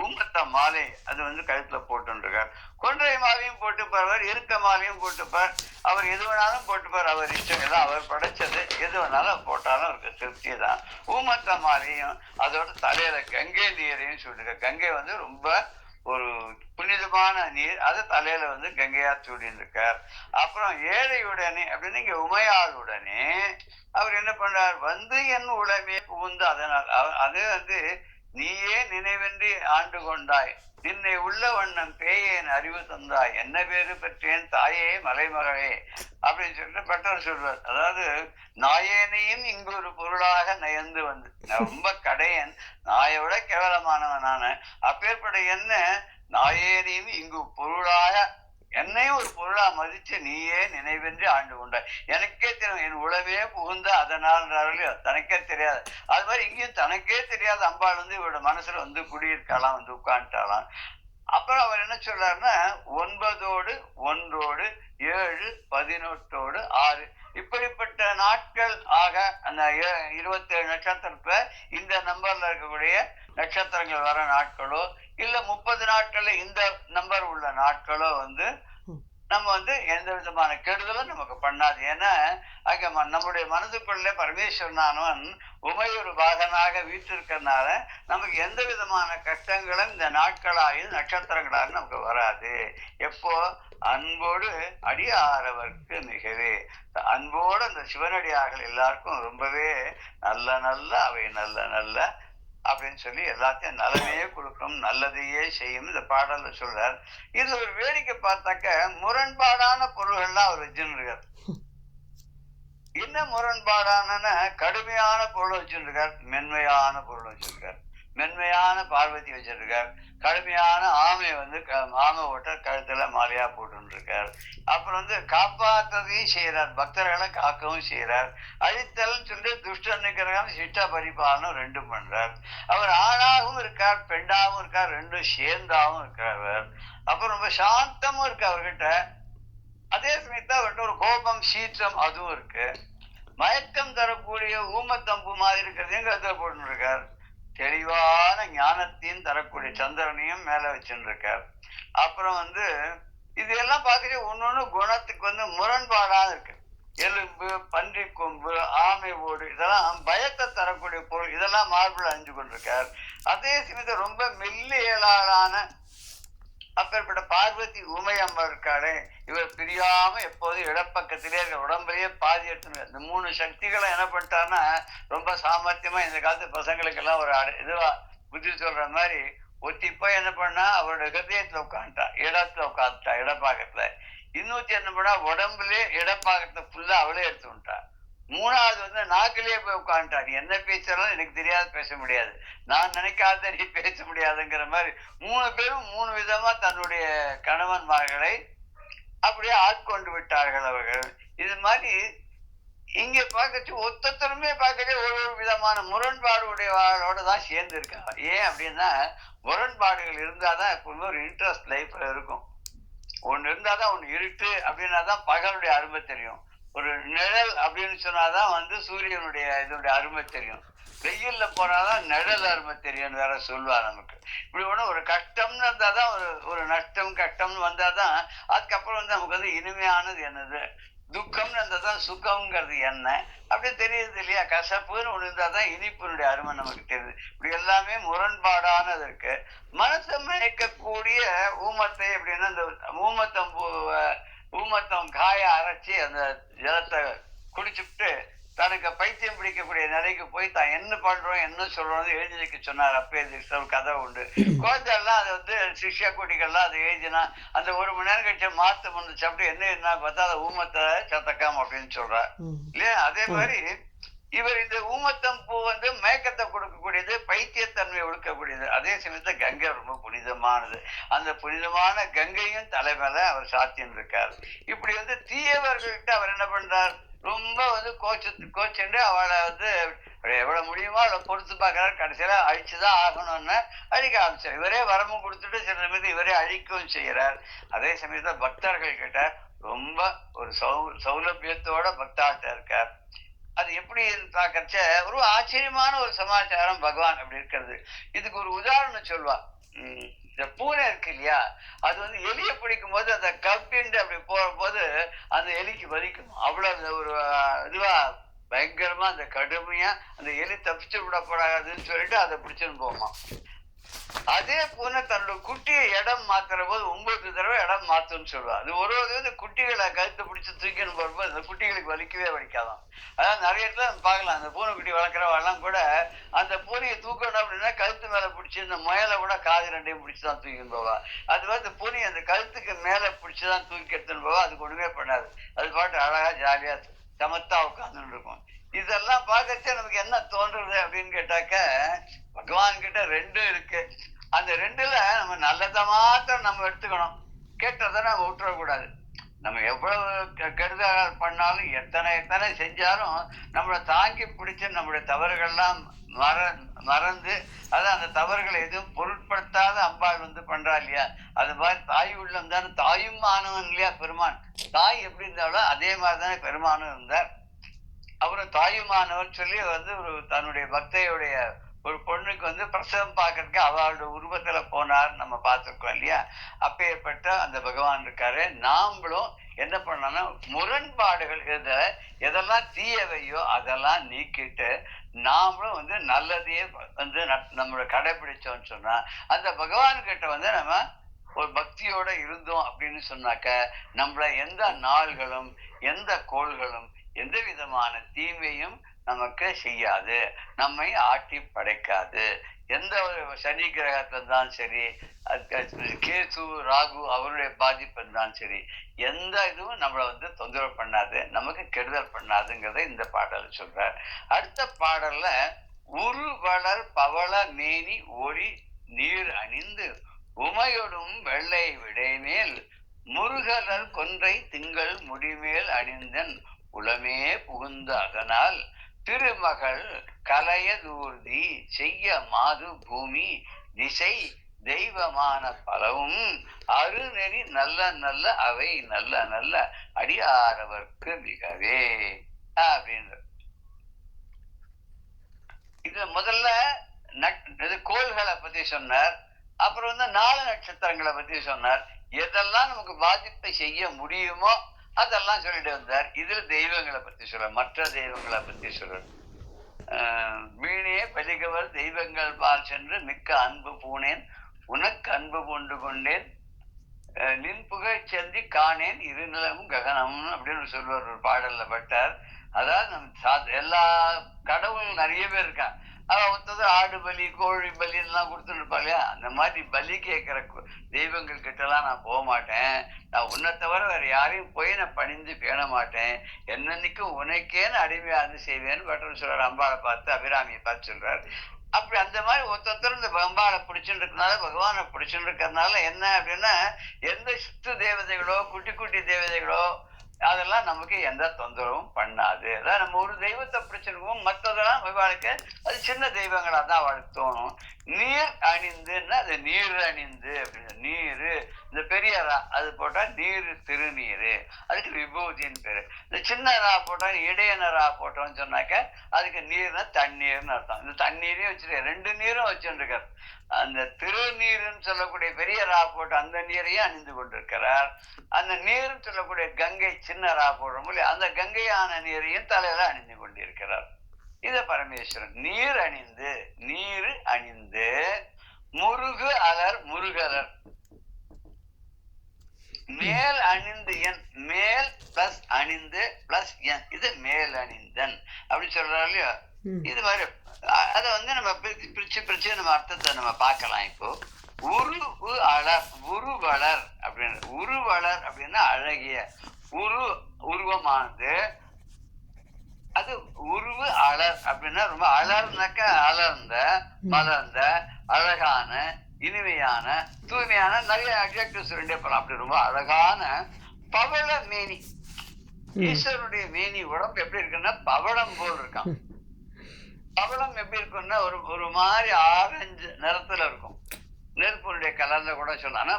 ஊமத்த மாலை அது கழுத்துல போட்டுருக்கார். கொன்றை மாலையும் போட்டுப்பார், இருக்க மாலையும் போட்டுப்பார். அவர் எது வேணாலும் போட்டுப்பார். அவர் இஷ்டம், எல்லாம் அவர் படைச்சது. எது வேணாலும் போட்டாலும் அவருக்கு திருப்தி தான். ஊமத்த மாலையும் அதோட தலையில கங்கை நீரையும் சொல்லிருக்க. கங்கை ரொம்ப ஒரு புனிதமான நீர். அது தலையில கங்கையா சூடின்னு இருக்கார். அப்புறம் ஏழையுடனே அப்படின்னு இங்க உமையாளுடனே அவர் என்ன பண்றார்? என் உளமே புகுந்து அதனால் அது நீயே நினைவென்றி ஆண்டு கொண்டாய், நின்னை உள்ள வண்ணம் பேயேன் அறிவு தந்தாய், என்ன பேரு பெற்றேன் தாயே மலைமகளே அப்படின்னு சொல்லிட்டு பட்டர் சொல்வார். அதாவது நாயேனையும் இங்கு ஒரு பொருளாக நயந்து ரொம்ப கடையன், நாயை விட கேவலமானவன் நானு. அப்பேற்பட்ட என்ன நாயேனையும் இங்கு பொருளாக என்னையும் ஒரு பொருளா மதிச்சு நீயே நினைவென்று ஆண்டு கொண்டாய். எனக்கே தெரியும் என் உளவே புகுந்த அதனால் தனக்கே தெரியாது. அது மாதிரி இங்கேயும் தனக்கே தெரியாத அம்பாள் இவரோட மனசுல குடியிருக்கலாம், உட்காந்துட்டாலாம். அப்புறம் அவர் என்ன சொல்றாருன்னா 9 ஒன்றோடு 7 18 6 இப்படிப்பட்ட நாட்கள் ஆக அந்த 27 நட்சத்திரத்துல இந்த நம்பர்ல இருக்கக்கூடிய நட்சத்திரங்கள் வர நாட்களோ இல்ல 30 நாட்கள்ல இந்த நம்பர் உள்ள நாட்களோ நம்ம எந்த விதமான கெடுதலும் நமக்கு பண்ணாது. ஏன்னா அங்க நம்முடைய மனதுக்குள்ள பரமேஸ்வரனானவன் உமையொரு பாகனாக வீட்டிருக்கிறதுனால நமக்கு எந்த விதமான கஷ்டங்களும் இந்த நாட்களாயும் நட்சத்திரங்களாக நமக்கு வராது. எப்போ அன்போடு அடியாரவர்க்கு மிகவே, அன்போடு அந்த சிவனடியார்கள் எல்லாருக்கும் ரொம்பவே நல்ல நல்ல அவை நல்ல நல்ல அப்படின்னு சொல்லி எல்லாத்தையும் நலமையே கொடுக்கும், நல்லதையே செய்யும் இந்த பாடல்ல சொல்றார். இது ஒரு வேடிக்கை பார்த்தாக்க முரண்பாடான பொருள்கள்லாம் அவர் வச்சுருக்கார். என்ன முரண்பாடான? கடுமையான பொருள் வச்சுருக்கார், மென்மையான பொருள் வச்சிருக்கார். மென்மையான பார்வதி வச்சிருக்கார். கடுமையான ஆமை வந்து ஆமை ஓட்ட கழுத்துல மாலையா போட்டுருக்கார். அப்புறம் வந்து காப்பாற்றதையும் செய்யறார், பக்தர்களை காக்கவும் செய்யறார். அழித்தல் சொல்லி துஷ்ட நிகரம் சிஷ்ட பரிபாலனம் ரெண்டும் பண்றார். அவர் ஆணாகவும் இருக்கார், பெண்ணாகவும் இருக்கார், ரெண்டும் சேர்ந்தாவும் இருக்கிறவர். அப்புறம் ரொம்ப சாந்தமும் இருக்கு அவர்கிட்ட. அதே சமயத்துல அவர்கிட்ட ஒரு கோபம் சீற்றம் அதுவும் இருக்கு. மயக்கம் தரக்கூடிய ஊமத்தம்பு மாதிரி இருக்கிறதையும் கருத்துல போட்டு இருக்கார். தெளிவான ஞானத்தையும் தரக்கூடிய சந்திரனையும் மேல வச்சுட்டு இருக்கார். அப்புறம் வந்து இது எல்லாம் பார்க்கறது ஒன்னொன்னு குணத்துக்கு வந்து முரண்பாடாக இருக்கு. எலும்பு, பன்றி கொம்பு, ஆமை ஓடு இதெல்லாம் பயத்தை தரக்கூடிய பொருள். இதெல்லாம் மார்பிள் அணிஞ்சு கொண்டிருக்கார். அதே சமயத்தில் ரொம்ப மெல்லியலான அப்பேற்பட்ட பார்வதி உமையம்மன் இருக்காளே, இவர் பிரியாம எப்போதும் இடப்பக்கத்திலே இருக்க, உடம்புலயே பாதி எடுத்துன்னு. இந்த 3 சக்திகளை என்ன பண்ணிட்டாருன்னா ரொம்ப சாமர்த்தியமா இந்த காலத்து பசங்களுக்கு எல்லாம் ஒரு இதுவா புத்தி சொல்ற மாதிரி ஒத்தி போய் என்ன பண்ணா அவரோட ஹிருதயத்துல உட்காந்துட்டா, இடத்துல உட்காந்துட்டா, இடப்பாக்கத்துல. இன்னூத்தி என்ன பண்ணா உடம்புலயே இடப்பாக்கத்தை ஃபுல்லா அவளே எடுத்து விட்டா. 3வது வந்து நாக்கிலேயே போய் உட்காந்துட்டா. நீ என்ன பேசுறாலும் எனக்கு தெரியாது, பேச முடியாது, நான் நினைக்காத நீ பேச முடியாதுங்கிற மாதிரி 3 பேரும் 3 விதமா தன்னுடைய கணவன்மார்களை அப்படியே ஆட்கொண்டு விட்டார்கள் அவர்கள். இது மாதிரி இங்க பார்க்கச்சு ஒத்தருமே பார்க்கறதே ஒரு விதமான முரண்பாடு உடையவாளோட தான் சேர்ந்து இருக்காங்க. ஏன் அப்படின்னா முரண்பாடுகள் இருந்தாதான் எப்பவுமே ஒரு இன்ட்ரெஸ்ட் லைஃப்ல இருக்கும். ஒண்ணு இருந்தாதான் ஒண்ணு இருட்டு அப்படின்னா தான் பகலுடைய அருமை தெரியும். ஒரு நிழல் அப்படின்னு சொன்னாதான் வந்து சூரியனுடைய இதனுடைய அருமை தெரியும். வெயில்ல போனாதான் நிழல் அருமை தெரியும்னு வேற சொல்லுவா நமக்கு. இப்படி ஒண்ணு ஒரு கஷ்டம்னு இருந்தாதான் ஒரு நஷ்டம் கஷ்டம்னு வந்தாதான் அதுக்கப்புறம் வந்து நமக்கு வந்து இனிமையானது என்னது, துக்கம்னு இருந்தாதான் சுகம்ங்கிறது என்ன அப்படி தெரியுது இல்லையா. கசப்புன்னு ஒண்ணு இருந்தாதான் இனிப்பினுடைய அருமை நமக்கு தெரியுது. இப்படி எல்லாமே முரண்பாடானது இருக்கு. மனசை மயக்கக்கூடிய ஊமத்தை அப்படின்னா இந்த ஊமத்தம் காய அரைச்சி அந்த ஜலத்தை குடிச்சுட்டு தனக்கு பைத்தியம் பிடிக்கக்கூடிய நிலைக்கு போய் தான் என்ன பண்றோம் என்ன சொல்றோம் எழுதி வைக்க சொன்னார். அப்பே ஒரு கதை உண்டு. குழந்தை எல்லாம் அதை வந்து சிஷ்யா குட்டிகள்லாம் அதை எழுதினா அந்த 1 மணி நேரம் கழிச்சு மாத்து வந்து சாப்பிட்டு என்ன பார்த்தா அதை ஊமத்தை சத்தக்காம அப்படின்னு சொல்றார் இல்லையா. அதே மாதிரி இவர் இந்த ஊமத்தம் பூ வந்து மயக்கத்தை கொடுக்கக்கூடியது, பைத்தியத்தன்மை ஒடுக்கக்கூடியது. அதே சமயத்துல கங்கை ரொம்ப புனிதமானது. அந்த புனிதமான கங்கையும் தலைமையில அவர் சாத்தின்னு இருக்கார். இப்படி வந்து தீயவர்கள்கிட்ட அவர் என்ன பண்றார், ரொம்ப வந்து கோச்சுண்டு அவளை வந்து எவ்வளவு முடியுமோ அவளை பொறுத்து பார்க்கறாரு. கடைசியில அழிச்சுதான் ஆகணும்னு அழிக்க ஆரம்பிச்சார். இவரே வரமும் கொடுத்துட்டு சில சமயத்தை இவரே அழிக்கவும் செய்யறார். அதே சமயத்துல பக்தர்கள் கிட்ட ரொம்ப ஒரு சௌலபியத்தோட பக்தாட்ட இருக்கார். அது எப்படி பார்க்கறச்ச ஒரு ஆச்சரியமான ஒரு சமாச்சாரம் பகவான் அப்படி இருக்கிறது. இதுக்கு ஒரு உதாரணம் சொல்வா. இந்த பூனை இருக்கு இல்லையா, அது வந்து எலியை பிடிக்கும் போது அந்த கப்பிண்டு அப்படி போற போது அந்த எலிக்கு வலிக்கும். அவ்வளவு ஒரு இதுவா பயங்கரமா அந்த கடுமையா அந்த எலி தப்பிச்சு விடப்படாதுன்னு சொல்லிட்டு அதை பிடிச்சுன்னு போமா. அதே பூனை தன்னோட குட்டியை இடம் மாத்துற போது 9 தடவை இடம் மாத்துன்னு சொல்லுவா. அது ஒரு வந்து குட்டிகளை கழுத்தை பிடிச்சு தூக்கின்னு போறப்போ அந்த குட்டிகளுக்கு வலிக்கவே வலிக்காதான். அதாவது நிறைய இடத்துல நம்ம பார்க்கலாம், அந்த பூனை குட்டி வளர்க்குறவெல்லாம் கூட அந்த பூனையை தூக்கணும் அப்படின்னா கழுத்து மேல பிடிச்சி இந்த முயலை கூட காது 2ஐயும் பிடிச்சுதான் தூக்கின்னு போவா. அது மாதிரி அந்த பூனை அந்த கழுத்துக்கு மேல பிடிச்சுதான் தூக்கி எடுத்துன்னு போவா. அதுக்கு ஒண்ணுமே பண்ணாது, அது பாட்டு அழகா ஜாலியா சமத்தா உட்காந்துட்டு இருக்கும். இதெல்லாம் பார்க்கச்சே நமக்கு என்ன தோன்றுறது அப்படின்னு கேட்டாக்க, பகவான் கிட்ட 2 இருக்கு. அந்த 2ல நம்ம நல்லதை மாத்திரம் நம்ம எடுத்துக்கணும், கேட்டதை நம்ம விட்டுறக்கூடாது. நம்ம எவ்வளவு கெடுதல் பண்ணாலும் எத்தனை செஞ்சாலும் நம்மளை தாங்கி பிடிச்சு நம்முடைய தவறுகள்லாம் மறந்து அதான் அந்த தவறுகளை எதுவும் பொருட்படுத்தாத அம்பாள் வந்து பண்றா இல்லையா. அது மாதிரி தாய் உள்ளம் தானே தாயும் ஆனவன் இல்லையா பெருமான். தாய் எப்படி இருந்தாலும் அதே மாதிரி தானே பெருமானும் இருந்தார். அப்புறம் தாயுமானவர் சொல்லி வந்து ஒரு தன்னுடைய பக்தையுடைய ஒரு பொண்ணுக்கு வந்து பிரசவம் பார்க்கறதுக்கு அவளோட உருவத்துல போனார் நம்ம பார்த்திருக்கோம் இல்லையா. அப்பேற்பட்ட அந்த பகவான் இருக்காரு. நாமளும் என்ன பண்ணோம்னா முரண்பாடுகள் எதெல்லாம் தீயவையோ அதெல்லாம் நீக்கிட்டு நாமளும் வந்து நல்லதையே வந்து நம்மளோட கடைபிடிச்சோம்னு சொன்னா அந்த பகவான் கிட்ட வந்து நம்ம ஒரு பக்தியோட இருந்தோம் அப்படின்னு சொன்னாக்க நம்மள எந்த நாள்களும் எந்த கோள்களும் எந்த விதமான தீமையும் நமக்கு செய்யாது, நம்மை ஆட்டி படைக்காது. எந்த ஒரு சனி கிரகத்துல இருந்தாலும் சரி, கேது ராகு அவருடைய பாதிப்பு இருந்தாலும் சரி, எந்த இதுவும் நம்மளை வந்து தொந்தரவு பண்ணாது, நமக்கு கெடுதல் பண்ணாதுங்கிறத இந்த பாடல் சொல்றார். அடுத்த பாடல்ல உருவளர் பவள மேனி ஒளி நீர் அணிந்து உமையொடும் வெள்ளை விடைமேல் முருகலர் கொன்றை திங்கள் முடிமேல் அணிந்தன் உளமே புகுந்த அதனால் திருமகள் கலையதூர்தி செய்ய மாது பூமி திசை தெய்வமான பலவும் அருநெறி நல்ல நல்ல அவை நல்ல நல்ல அடியாரவர்க்கு மிகவே அப்படின்ற. இதுல முதல்ல கோள்களை பத்தி சொன்னார். அப்புறம் 4 நட்சத்திரங்களை பத்தி சொன்னார். எதெல்லாம் நமக்கு பாதிப்பை செய்ய முடியுமோ அதெல்லாம் சொல்லிட்டு வந்தார். இதுல தெய்வங்களை பத்தி சொல்ற, மற்ற தெய்வங்களை பத்தி சொல்ற. வீணே பலிகவர் தெய்வங்கள் பால் சென்று மிக்க அன்பு பூனேன் உனக்கு அன்பு கொண்டு கொண்டேன் நின் புகழ் செந்தி காணேன் இருநிலமும் ககனமும் அப்படின்னு சொல்லுவார் ஒரு பாடல்ல பட்டார். அதாவது நம்ம எல்லா கடவுள் நிறைய பேர் இருக்கான். அவன் ஒருத்தது ஆடு பலி கோழி பலி எல்லாம் கொடுத்துட்டு இருப்பா இல்லையா, அந்த மாதிரி பலி கேட்கிற தெய்வங்கள் கிட்ட எல்லாம் நான் போக மாட்டேன். நான் உன்னை தவிர வேற யாரையும் போய் நான் பணிந்து பேண மாட்டேன். என்னன்னைக்கும் உனக்கேன்னு அடிமையாந்து செய்வேன்னு பட்டர் சொல்றாரு. அம்பாளை பார்த்து அபிராமியை பார்த்து சொல்றாரு. அப்படி அந்த மாதிரி ஒருத்தர் இந்த அம்பாளை பிடிச்சுட்டு இருக்கனால பகவானை பிடிச்சுட்டு இருக்கிறதுனால என்ன அப்படின்னா, எந்த சுத்து தேவதைகளோ குட்டி குட்டி தேவதைகளோ அதெல்லாம் நமக்கு எந்த தொந்தரவும் பண்ணாது. அதான் நம்ம ஒரு தெய்வத்தை பிடிச்சிருக்கோம், மற்றதெல்லாம் அவளுக்கு அது சின்ன தெய்வங்களா தான் அவளுக்கு தோணும். நீர் அணிந்துன்னா அது நீர் அணிந்து அப்படின்னு நீரு, இந்த பெரிய ரா அது போட்டா நீர் திருநீரு, அதுக்கு விபூதின்னு பேரு. இந்த சின்ன ரா போட்டா இடையன ரா போட்டோம்னு சொன்னாக்க அதுக்கு நீர்னா தண்ணீர்னு அர்த்தம். இந்த தண்ணீரையும் வச்சுருக்க 2 நீரும் வச்சுருக்கார். அந்த திருநீர்ன்னு சொல்லக்கூடிய பெரிய ரா போட்டு அந்த நீரையும் அணிந்து கொண்டிருக்கிறார். அந்த நீர்ன்னு சொல்லக்கூடிய கங்கை சின்ன ரா போடுறோம் இல்லையா, அந்த கங்கையான நீரையும் தலையில அணிந்து கொண்டிருக்கிறார். இத பரமேஸ்வரன் நீர் அணிந்து நீர் அணிந்து முருகு அலர் முருகலர் மேல் அணிந்து என் மேல் பிளஸ் அணிந்து பிளஸ் என் இது மேல் அணிந்தன் அப்படி சொல்றாரு இல்லையா. இது மாதிரி அதை நம்ம பிரிச்சு நம்ம அர்த்தத்தை நம்ம பார்க்கலாம். இப்போ உருவு அலர் உருவளர் அப்படின்னு, உருவளர் அப்படின்னா அழகிய உருவமானது. அது உருவு அலர் அப்படின்னா ரொம்ப அலர்னாக்க அலர்ந்த மலர்ந்த அழகான இனிமையான தூய்மையான நிறைய அட்ஜெக்டிவ்ஸ் 2 போலாம். அப்படி ரொம்ப அழகான பவள மேனி. ஈஸ்வரனுடைய மேனி உடம்பு எப்படி இருக்குன்னா பவளம் போல் இருக்கான். பவளம் எப்படி இருக்குன்னா ஒரு மாதிரி ஆரஞ்சு நிறத்துல இருக்கும். நெருப்புடைய கலர்ல கூட சொல்லலாம். ஆனா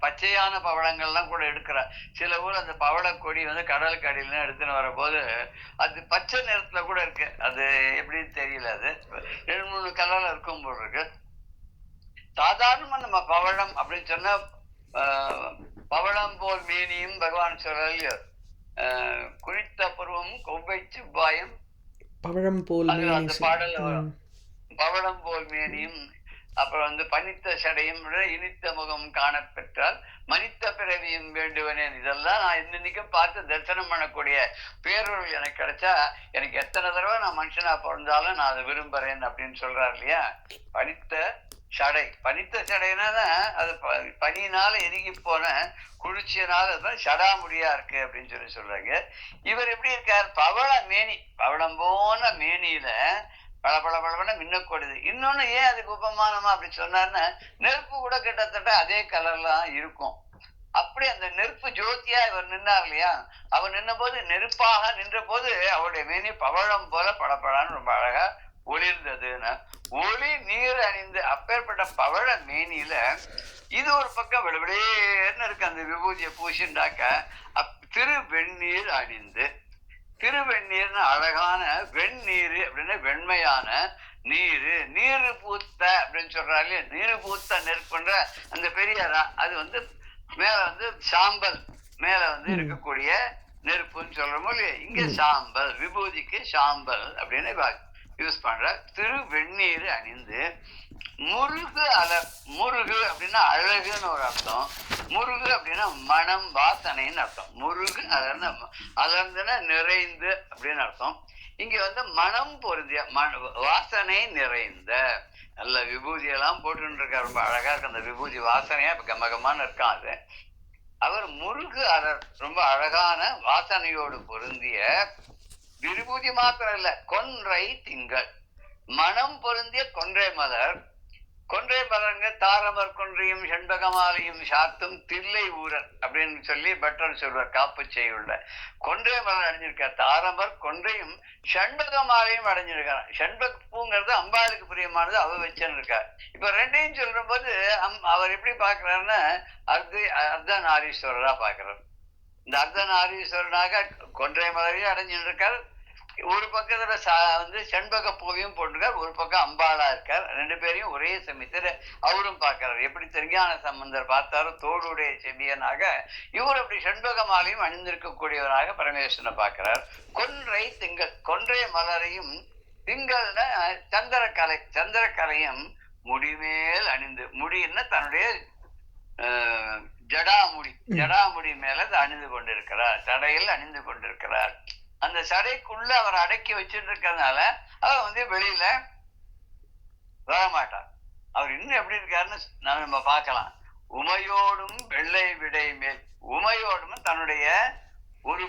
பச்சையான பவளங்கள்லாம் கூட எடுக்கிற சில ஊர் அந்த பவள கொடி கடலுக்கு அடியில எடுத்துன்னு வரும்போது அது பச்சை நிறத்துல கூட இருக்கு. அது எப்படின்னு தெரியல. அது 2-3 கலர்ல இருக்கும் போல் இருக்கு. சாதாரணமா நம்ம பவளம் அப்படின்னு சொன்னா பவளம் போல் மேனியும் பகவான் சொல்ற குறித்த பருவமும் கொவ்வை செவ்வாயும் பவளம் போல் அந்த பாடல்ல வரும். பவளம் போல் மேனியும் அப்புறம் பனித்த சடையும் இனித்த முகம் காணப்பெற்றால் மனித்த பிறவியும் வேண்டுவனேன். இதெல்லாம் நான் இன்னைக்கும் பார்த்து தரிசனம் பண்ணக்கூடிய பேரொருள் எனக்கு கிடைச்சா எனக்கு எத்தனை தடவை நான் மனுஷனா பிறந்தாலும் நான் அதை விரும்புறேன் அப்படின்னு சொல்றாரு இல்லையா. பனித்த சடை, பனித்த சடைனா அது பனியினால எரிகி போன குளிர்ச்சியனால சடாமுடியா இருக்கு அப்படின்னு சொல்றாங்க. இவர் எப்படி இருக்கார்? பவள மேனி, பவளம் போன மேனியில பளபளபளபள மின்னக்கூடுது. இன்னொன்னு ஏன் அதுக்கு உபமானமா அப்படி சொன்னார்னா, நெருப்பு கூட கிட்டத்தட்ட அதே கலர்லாம் இருக்கும். அப்படி அந்த நெருப்பு ஜோதியா இவர் நின்னார் இல்லையா. அவர் நின்ன போது நெருப்பாக நின்ற போது அவருடைய மேனி பவளம் போல படப்படான்னு ரொம்ப அழகா ஒளிர்ந்ததுன்னு. ஒளி நீர் அணிந்து அப்பேற்பட்ட பவள மேனியில இது ஒரு பக்கம் விடவிடேன்னு இருக்கு. அந்த விபூதியை பூசிண்டாக்க திருவெண்ணீர் அணிந்து, திருவெண்ணீர்னு அழகான வெண்ணீர் அப்படின்னா வெண்மையான நீரு, நீரு பூத்த அப்படின்னு சொல்றாரு. நீரு பூத்த நெருப்புன்ற அந்த பெரிய அது மேல சாம்பல் மேல இருக்கக்கூடிய நெருப்புன்னு சொல்றோமோ இல்லையா. இங்க சாம்பல், விபூதிக்கு சாம்பல் அப்படின்னு யூஸ் பண்ற. திருவெண்ணீர் அணிந்து முருகு அலர், முருகு அப்படின்னா அழகுன்னு ஒரு அர்த்தம். முருகு அப்படின்னா மனம் வாசனைன்னு அர்த்தம். முருகு அலர்ன அலர்ந்துன்னா நிறைந்து அப்படின்னு அர்த்தம். இங்க மனம் பொருந்திய வாசனை நிறைந்த நல்ல விபூதியெல்லாம் போட்டு இருக்காரு. ரொம்ப அழகா இருக்கு அந்த விபூதி வாசனையா கமகமான இருக்கான். அது அவர் முருகு அலர் ரொம்ப அழகான வாசனையோடு பொருந்திய விபூதி மாத்திரம் இல்ல, கொன்றை திங்கள். மனம் பொருந்திய கொன்றை மலர். கொன்றை மலருங்க தாரமர் கொன்றையும் செண்பகமாலையும் சாத்தும் தில்லை ஊரர் அப்படின்னு சொல்லி பட்டர் சொல்வார் காப்பு செய்யுள்ள. கொன்றை மலர் அடைஞ்சிருக்கார், தாரமர் கொன்றையும் செண்பகமாலையும் அடைஞ்சிருக்கார். செண்பக பூங்கிறது அம்பாளுக்கு பிரியமானது, அவ வச்சுன்னு இருக்கார். இப்ப ரெண்டையும் சொல்ற போது அவர் எப்படி பாக்குறாருன்னா அர்த்தநாரீஸ்வரரா பாக்குறாரு. இந்த அர்த்தநாரீஸ்வரனாக கொன்றை மலரையும் அடைஞ்சிட்டு இருக்கார், ஒரு பக்கத்துல வந்து செண்பக பூவையும் போட்டிருக்கார், ஒரு பக்கம் அம்பாளா இருக்கார். ரெண்டு பேரையும் ஒரே சமயத்துல அவரும் பார்க்கிறார். எப்படி திருஞான சம்பந்தர் பார்த்தாரோ தோளுடைய செவியனாக, இவர் அப்படி செண்பக மாலையும் அணிந்திருக்கக்கூடியவராக பரமேஸ்வரனை பார்க்கிறார். கொன்றை திங்கள், கொன்றை மலரையும் திங்கள்னா சந்திரக்கலை, சந்திரக்கலையும் முடிமேல் அணிந்து, முடின்னா தன்னுடைய ஜடாமுடி, ஜடாமுடி மேல அணிந்து கொண்டிருக்கிறார், சடையில் அணிந்து கொண்டிருக்கிறார். அந்த சடைக்குள்ள அவர் அடக்கி வச்சுட்டு இருக்கிறதுனால அவர் வந்து வெளியில வரமாட்டார். அவர் இன்னும் எப்படி இருக்காருன்னு நம்ம பார்க்கலாம். உமையோடும் வெள்ளை விடை மேல், உமையோடும் தன்னுடைய ஒரு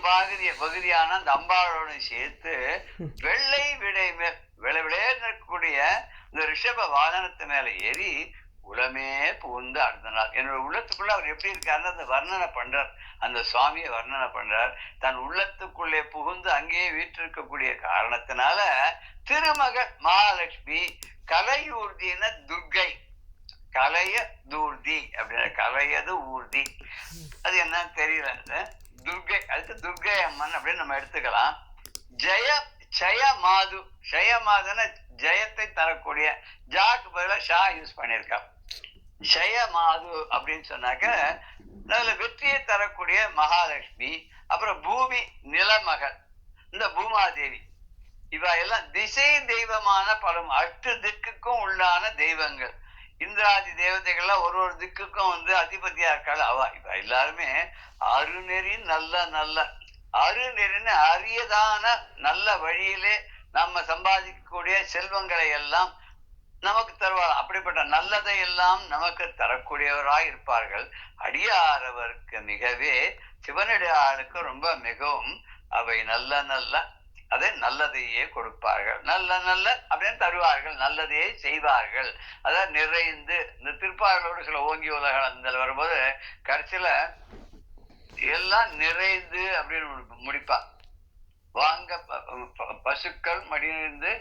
பகுதியான அந்த அம்பாளோடு சேர்த்து வெள்ளை விடை மேல் விளைவிடே இருக்கக்கூடிய இந்த ரிஷப வாகனத்து மேல ஏறி உளமே புகுந்து அடுத்த நாள் என்னோட உள்ளத்துக்குள்ள அவர் எப்படி இருக்காருன்னு அந்த வர்ணனை பண்றார், அந்த சுவாமியை வர்ணனை பண்றார். தன் உள்ளத்துக்குள்ளே புகுந்து அங்கேயே வீற்றிருக்கக்கூடிய காரணத்தினால திருமகள் மகாலட்சுமி கலையூர்தின துர்கை, கலைய தூர்தி அப்படின்னா கலையது ஊர்தி, அது என்னன்னு தெரியல, துர்கை, அதுக்கு துர்கை அம்மன் அப்படின்னு நம்ம எடுத்துக்கலாம். ஜெயமாது, ஜெயமாதுன்னா ஜெயத்தை தரக்கூடிய, ஜாக்கு பதிலாக ஷா யூஸ் பண்ணியிருக்கா. ஜெயமாது அப்படின்னு சொன்னாக்க அதுல வெற்றியை தரக்கூடிய மகாலட்சுமி. அப்புறம் பூமி நிலமகள் இந்த பூமாதேவி, இவ எல்லாம் திசை தெய்வமான பலம் 8 திக்குக்கும் உள்ளான தெய்வங்கள். இந்திராதி தேவதைகள்லாம் ஒரு ஒரு திக்குக்கும் வந்து அதிபதியா இருக்காள் அவ. இவ எல்லாருமே அருநெறி நல்ல அருநெறின்னு அரியதான நல்ல வழியிலே நம்ம சம்பாதிக்கக்கூடிய செல்வங்களை எல்லாம் நமக்கு தருவார். அப்படிப்பட்ட நல்லதை எல்லாம் நமக்கு தரக்கூடியவராய் இருப்பார்கள். அடியாரவருக்கு மிகவே சிவனடியாருக்கு ரொம்ப மிகவும் அவை நல்ல அதை நல்லதையே கொடுப்பார்கள், நல்ல அப்படின்னு தருவார்கள், நல்லதையே செய்வார்கள். அதாவது நிறைந்து இந்த திருப்பார்களோடு சில ஓங்கி உலகம் வரும்போது கடைசியில எல்லாம் நிறைந்து அப்படின்னு முடிப்பா. வாங்க பசுக்கள் மடியிருந்து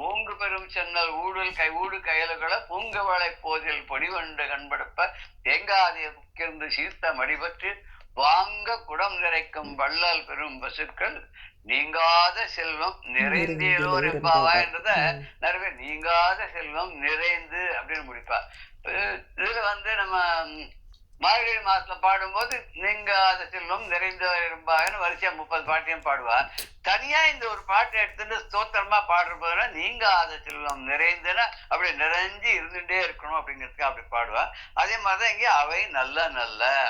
ஓங்கு பெரும் சென்னல் ஊடு கயலுகளை பூங்கவளை போதில் பொடிவண்டு கண்படுப்ப தேங்காதிய புக்கிருந்து சீர்த்த மடிபற்று வாங்க குடம் நிறைக்கும் வள்ளல் பெரும் பசுக்கள் நீங்காத செல்வம் நிறைந்தேலோர் எப்பாவா என்றத நிறைய நீங்காத செல்வம் நிறைந்து அப்படின்னு முடிப்பா. இதுல வந்து நம்ம மார்கழி மாசத்துல பாடும்போது நீங்காத செல்வம் நிறைந்தவரும்பான்னு வரிசையா 30 பாட்டையும் பாடுவார். தனியா இந்த ஒரு பாட்டை எடுத்துட்டு ஸ்தோத்திரமா பாடுற போதுனா நீங்காத செல்வம் நிறைந்துன்னா அப்படி நிறைஞ்சு இருந்துட்டே இருக்கணும் அப்படிங்கிறதுக்கு அப்படி பாடுவார். அதே மாதிரிதான் இங்கே அவை நல்ல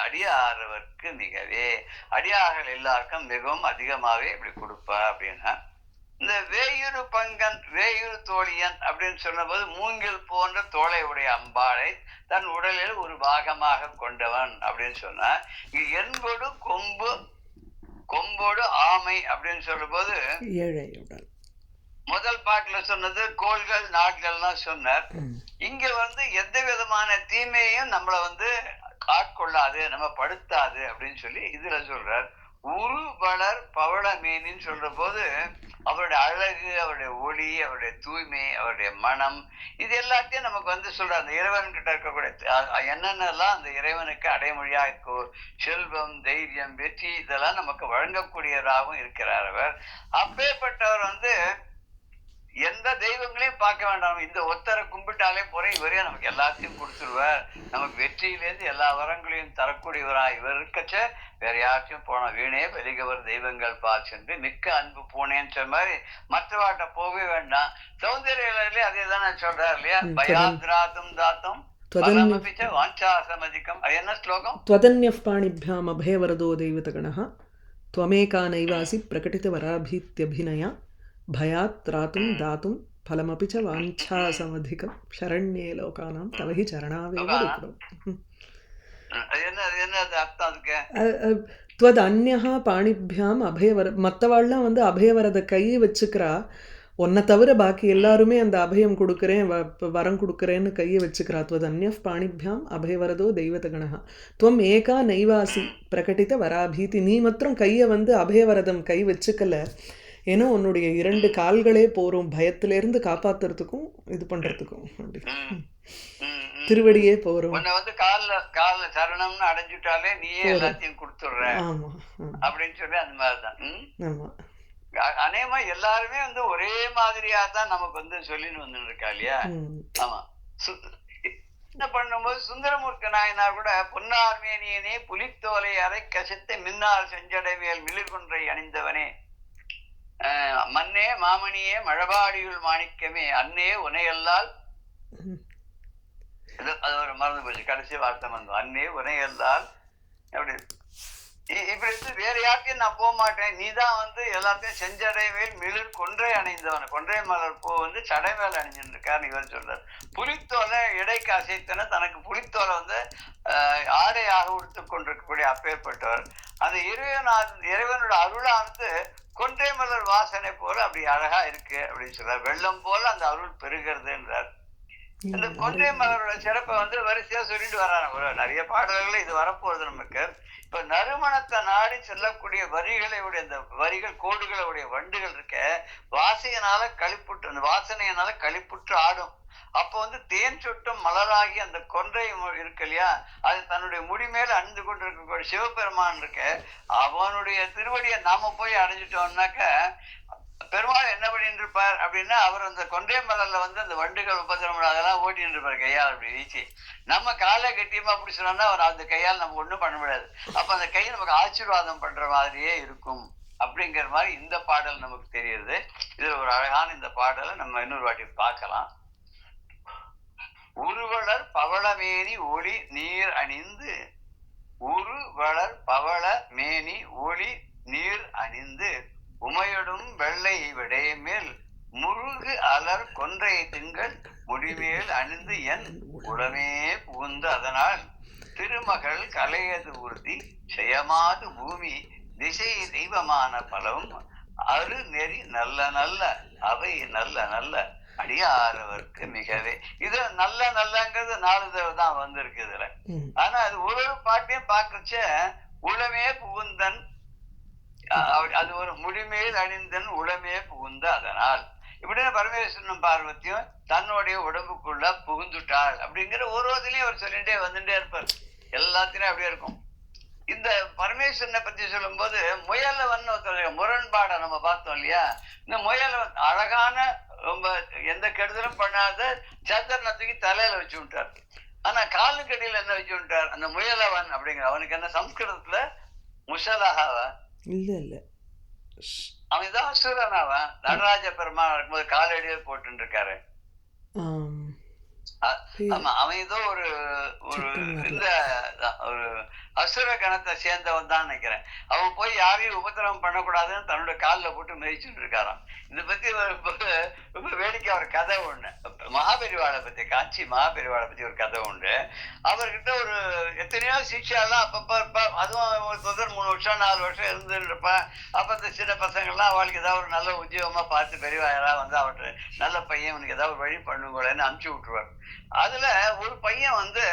அடியாரவர்க்கு மிகவே, அடியார்கள் எல்லாருக்கும் மிகவும் அதிகமாவே இப்படி கொடுப்பா அப்படின்னா. இந்த வேயுறு பங்கன் வேயுறு தோழியன் அப்படின்னு சொன்னபோது மூங்கில் போன்ற தோளை உடைய அம்பாளை தன் உடலில் ஒரு பாகமாக கொண்டவன் அப்படின்னு சொன்னா. இங்க என்போடு கொம்போடு ஆமை அப்படின்னு சொல்லும் போது முதல் பாட்டுல சொன்னது கோள்கள் நாட்கள்லாம் சொன்னார். இங்க வந்து எந்த விதமான தீமையும் நம்மள வந்து ஆட்கொள்ளாது, நம்ம படுத்தாது அப்படின்னு சொல்லி இதுல சொல்றார். உரு வளர் பவள மீனின்னு சொல்ற போது அவருடைய அழகு, அவருடைய ஒளி, அவருடைய தூய்மை, அவருடைய மனம், இது எல்லாத்தையும் நமக்கு வந்து சொல்ற அந்த இறைவன் கிட்ட இருக்கக்கூடிய என்னென்னலாம் அந்த இறைவனுக்கு அடைமொழியா இருக்கோ, செல்வம், தைரியம், வெற்றி, இதெல்லாம் நமக்கு வழங்கக்கூடியவராகவும் இருக்கிறார் அவர். அப்பேற்பட்டவர் வந்து எந்த தெய்வங்களையும் பார்க்க வேண்டாம், இந்த ஒத்தரை கும்பிட்டாலே போற இவரே நமக்கு எல்லாத்தையும் கொடுத்துருவார். நமக்கு வெற்றியிலேருந்து எல்லா வரங்களையும் தரக்கூடியவரா இவர் இருக்கச்ச வேற யார்ட்டையும் போன வீணே வெளிகவர் தெய்வங்கள் பால் சென்று மிக்க அன்பு பூனேன்னு சொன்ன மாதிரி மற்றவாட்ட போகவே வேண்டாம். சௌந்தர்யிலே அதே தானே சொல்றாரு இல்லையா, பயாத்ராத்தும் தாத்தும் வாஞ்சாசமதிக்கம். அது என்ன ஸ்லோகம்? त्वदन्यः पाणिभ्याम् अभयवरदो दैवतगणः त्वमेका नैवासि प्रकटितवराभीत्यभिनया भयात् त्रातुं दातुं फलमपि च वाञ्छासमधिकं शरण्ये लोकानां तव हि चरणावेव துவத் அந்யஹா பாணிபியாம் அபயவர மற்றவாள்லாம் வந்து அபயவரத கையை வச்சுக்கிறா. உன்னை தவிர பாக்கி எல்லாருமே அந்த அபயம் கொடுக்குறேன் வரம் கொடுக்குறேன்னு கையை வச்சுக்கிறா. துவத் அந்யஃப் பாணிபியாம் அபயவரதோ தெய்வதகணஹா துவம் ஏகா நைவாசி பிரகட்டித வராபீதி. நீ மாத்திரம் கையை வந்து அபயவரதம் கை வச்சுக்கல. ஏன்னா உன்னுடைய 2 கால்களே போரும் பயத்திலேருந்து காப்பாத்துறதுக்கும் இது பண்றதுக்கும். அப்படி திருவடியே போரும். உன்னை வந்து கால்ல சரணம்னு அடைஞ்சுட்டாலே நீயே எல்லாத்தையும் கொடுத்துடுற ஆமா அப்படின்னு சொல்லி அந்த மாதிரிதான். ஆமா அநேகமா எல்லாருமே வந்து ஒரே மாதிரியா தான் நமக்கு வந்து சொல்லின்னு வந்து இருக்கா இல்லையா? ஆமா. என்ன பண்ணும்போது சுந்தரமூர்த்தி நாயனார் கூட பொன்னார்மேனியனே புலித்தோலை அரை கசித்த மின்னார் செஞ்சடை மேல் மிளிர்குன்றை அணிந்தவனே மண்ணே மாமணியே மழபாடியுள் மாணிக்கமே அன்னே உனையல்லால் அது ஒரு மறந்து போச்சு. கடைசி வார்த்தை வந்தோம், அன்னே உனையல்லால். அப்படி இப்படி இருந்து வேற யார்ட்டையும் நான் போக மாட்டேன், நீதான் வந்து எல்லாத்தையும் செஞ்சடை மேல் மிளிர் கொன்றை அணிந்தவன. கொன்றை மலர் பூ வந்து சடை மேல அணிஞ்சுட்டு இருக்காருன்னு இவர் சொல்றாரு. புலித்தோலை இடைக்கு அசைத்தன தனக்கு புலித்தோலை வந்து ஆடையாக உடுத்து கொண்டிருக்கக்கூடிய அப்பேற்பட்டவர். அந்த இறைவனோட அருளானது கொன்றை மலர் வாசனை போல அப்படி அழகா இருக்கு அப்படின்னு சொல்றார். வெள்ளம் போல அந்த அருள் பெருகிறதுன்றார். இந்த கொன்றை மலரோட சிறப்பை வந்து வரிசையா சொல்லிட்டு வர்றாங்க. நிறைய பாடல்கள் இது வரப்போகுது நமக்கு. இப்ப நறுமணத்தை நாடி செல்லக்கூடிய வரிகளுடைய இந்த வரிகள் கோடுகளுடைய வண்டுகள் இருக்க வாசையினால களிப்புற்று அந்த வாசனையினால களிப்புற்று ஆடும். அப்போ வந்து தேன் சொட்டும் மலராகி அந்த கொன்றை இருக்கு இல்லையா, அது தன்னுடைய முடி மேல அணிந்து கொண்டு இருக்கக்கூடிய சிவபெருமான் இருக்க அவனுடைய திருவடியை நாம போய் அடைஞ்சிட்டோம்னாக்க பெருமாள் என்ன பண்ணிட்டு இருப்பார் அப்படின்னா, அவர் அந்த கொன்றை மலர்ல வந்து அந்த வண்டுகள் உபதிரம அதெல்லாம் ஓட்டிட்டு இருப்பார் கையால் அப்படி வீச்சு. நம்ம காலை கட்டியமா அப்படி சொன்னோம்னா அவர் அந்த கையால் நம்ம ஒண்ணும் பண்ண முடியாது. அப்ப அந்த கை நமக்கு ஆசீர்வாதம் பண்ற மாதிரியே இருக்கும் அப்படிங்கிற மாதிரி இந்த பாடல் நமக்கு தெரியுது. இதுல ஒரு அழகான இந்த பாடலை நம்ம இன்னொரு வாட்டி பார்க்கலாம். உருவளர் பவளமேனி ஒளி நீர் அணிந்து உருவளர் பவள மேனி ஒளி நீர் அணிந்து உமையடும் வெள்ளை விடை மேல் முருகு அலர் கொன்றை திங்கள் முடிமேல் அணிந்து என் உடமே புகுந்து அதனால் திருமகள் கலையது உறுதி செய்யமாது பூமி திசை தெய்வமான பலவும் அரு நெறி நல்ல நல்ல அவை நல்ல நல்ல அடியாரவர்க்கு மிகவே. இது நல்ல நல்லங்கிறது 4 தடவை தான் வந்திருக்கு இதுல. ஆனா அது ஒரு பாட்டையும் பாக்குறச்ச உளமே புகுந்தன், அது ஒரு முடிமேல் அணிந்தன் உளமே புகுந்த அதனால் இப்படின்னு பரமேஸ்வரனும் பார்வதியும் தன்னுடைய உடம்புக்குள்ள புகுந்துட்டாள் அப்படிங்கிற ஒரு இதுலயும் அவர் சொல்லிட்டே வந்துட்டே இருப்பார். எல்லாத்திலையும் அப்படியே இருக்கும். இந்த பரமேஸ்வரனை பத்தி சொல்லும் போது முயலவன் முரண்பாடை நம்ம பார்த்தோம் இல்லையா. இந்த முயலவன் அழகான ரொம்ப எந்த கெடுதலும் பண்ணாத சந்திரனை தூக்கி தலையில வச்சு விட்டார். ஆனா காலுக்கடியில என்ன வச்சு விட்டார் அந்த முயலவன் அப்படிங்கிற அவனுக்கு என்ன சம்ஸ்கிருதத்துல முசலஹாவா இல்ல இல்ல அவன்தான் அசுரன். அவன் நடராஜ பெருமான் இருக்கும்போது காலடியே போட்டு இருக்காரு. ஆமா அவன் ஏதோ ஒரு இந்த ஒரு அசுர கணத்தை சேர்ந்தவன் தான் நினைக்கிறேன். அவன் போய் யாரையும் உபத்திரவம் பண்ணக்கூடாதுன்னு தன்னோட காலில் போட்டு மிதிச்சுட்டு இருக்காராம். இதை பத்தி ரொம்ப வேடிக்கை ஒரு கதை ஒண்ணு. மகாபெரிவாளை பத்தி காஞ்சி மகாபெரிவாளை பத்தி ஒரு கதை உண்டு. அவர்கிட்ட ஒரு எத்தனையோ சிக்ஷாலாம் அப்பப்ப அதுவும் ஒரு 3 வருஷம் 4 வருஷம் இருந்துட்டு இருப்பான். அப்ப இந்த சின்ன பசங்கள்லாம் அவளுக்கு ஏதாவது ஒரு நல்ல உத்தியோகமா பார்த்து பெரியவாயெல்லாம் வந்து அவர்கிட்ட நல்ல பையன் இவனுக்கு ஏதாவது வழி பண்ணுங்களேன்னு அனுப்பிச்சு விட்டுருவார். அதுல ஒரு பையன் வந்து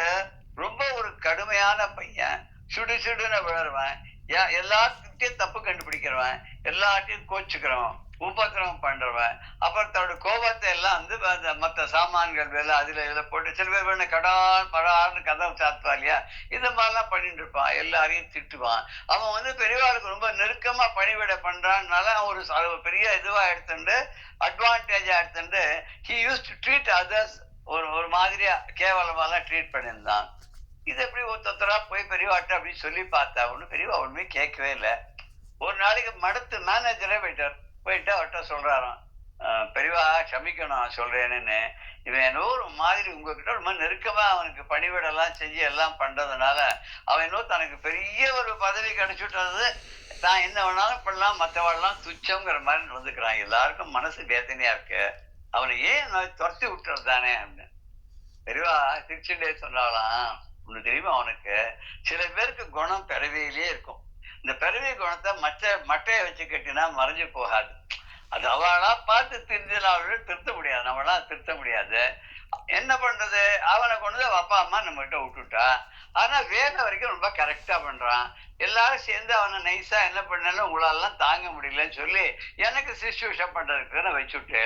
ரொம்ப ஒரு கடுமையான பையன், சுடு சுடுன்னு விழருவன், எல்லாத்தையும் தப்பு கண்டுபிடிக்கிறவன், எல்லாத்தையும் கோச்சுக்கிறவன், உபத்திரவம் பண்றவன். அப்புறம் தன்னோட கோபத்தை எல்லாம் வந்து அந்த மற்ற சாமான்கள் வேலை அதுல இதுல போட்டு சில பேர் வேணும் கடான் படான்னு கதவை சாத்துவா இல்லையா, இந்த மாதிரிலாம் பண்ணிட்டு இருப்பான். எல்லாரையும் திட்டுவான். அவன் வந்து பெரியவாளுக்கு ரொம்ப நெருக்கமா பணிவிடை பண்றான்னால அவன் ஒரு பெரிய இதுவா எடுத்துட்டு அட்வான்டேஜா எடுத்துட்டு he use to treat others ஒரு மாதிரியா கேவலமாலாம் ட்ரீட் பண்ணியிருந்தான். இது எப்படி ஒருத்தரா போய் பெரியவாட்ட அப்படின்னு சொல்லி பார்த்தா ஒண்ணு பெரியவா ஒண்ணுமே கேட்கவே இல்லை. ஒரு நாளைக்கு மடத்து மேனேஜரே போயிட்டு அவர்கிட்ட சொல்றாராம், பெரியவா க்ஷமிக்கணும் சொல்றேன்னு, இவன் என்னோ ஒரு மாதிரி உங்ககிட்ட ரொம்ப நெருக்கமா அவனுக்கு பணிவிடெல்லாம் செஞ்சு எல்லாம் பண்றதுனால அவன் இன்னும் தனக்கு பெரிய ஒரு பதவி கிடைச்சுட்டது, தான் என்ன வேணாலும் பண்ணலாம், மற்றவாள்லாம் துச்சங்கிற மாதிரி வந்துக்கிறான். எல்லாருக்கும் மனசு வேதனையா இருக்கு, அவனை ஏன் துரத்தி விட்டுறது தானே அப்படின்னு பெரியவா திருச்சிண்டே சொன்னாலாம். ஒண்ணு தெரியுமா, அவனுக்கு சில பேருக்கு குணம் பிறவியிலே இருக்கும், இந்த பிறவி குணத்தை மட்டையை வச்சு கட்டினா மறைஞ்சு போகாது. அது அவளா பார்த்து திருந்தினாலும் திருத்த முடியாது, நம்மளா திருத்த முடியாது. என்ன பண்றது, அவனை கொண்டு அப்பா அம்மா நம்ம கிட்ட விட்டுட்டா. ஆனா வேலை வரைக்கும் ரொம்ப கரெக்டா பண்றான். எல்லாரும் சேர்ந்து அவனை நைஸா என்ன பண்ணாலும் உங்களாலாம் தாங்க முடியலன்னு சொல்லி எனக்கு சிசுவேஷன் பண்றதுக்கு வச்சுட்டு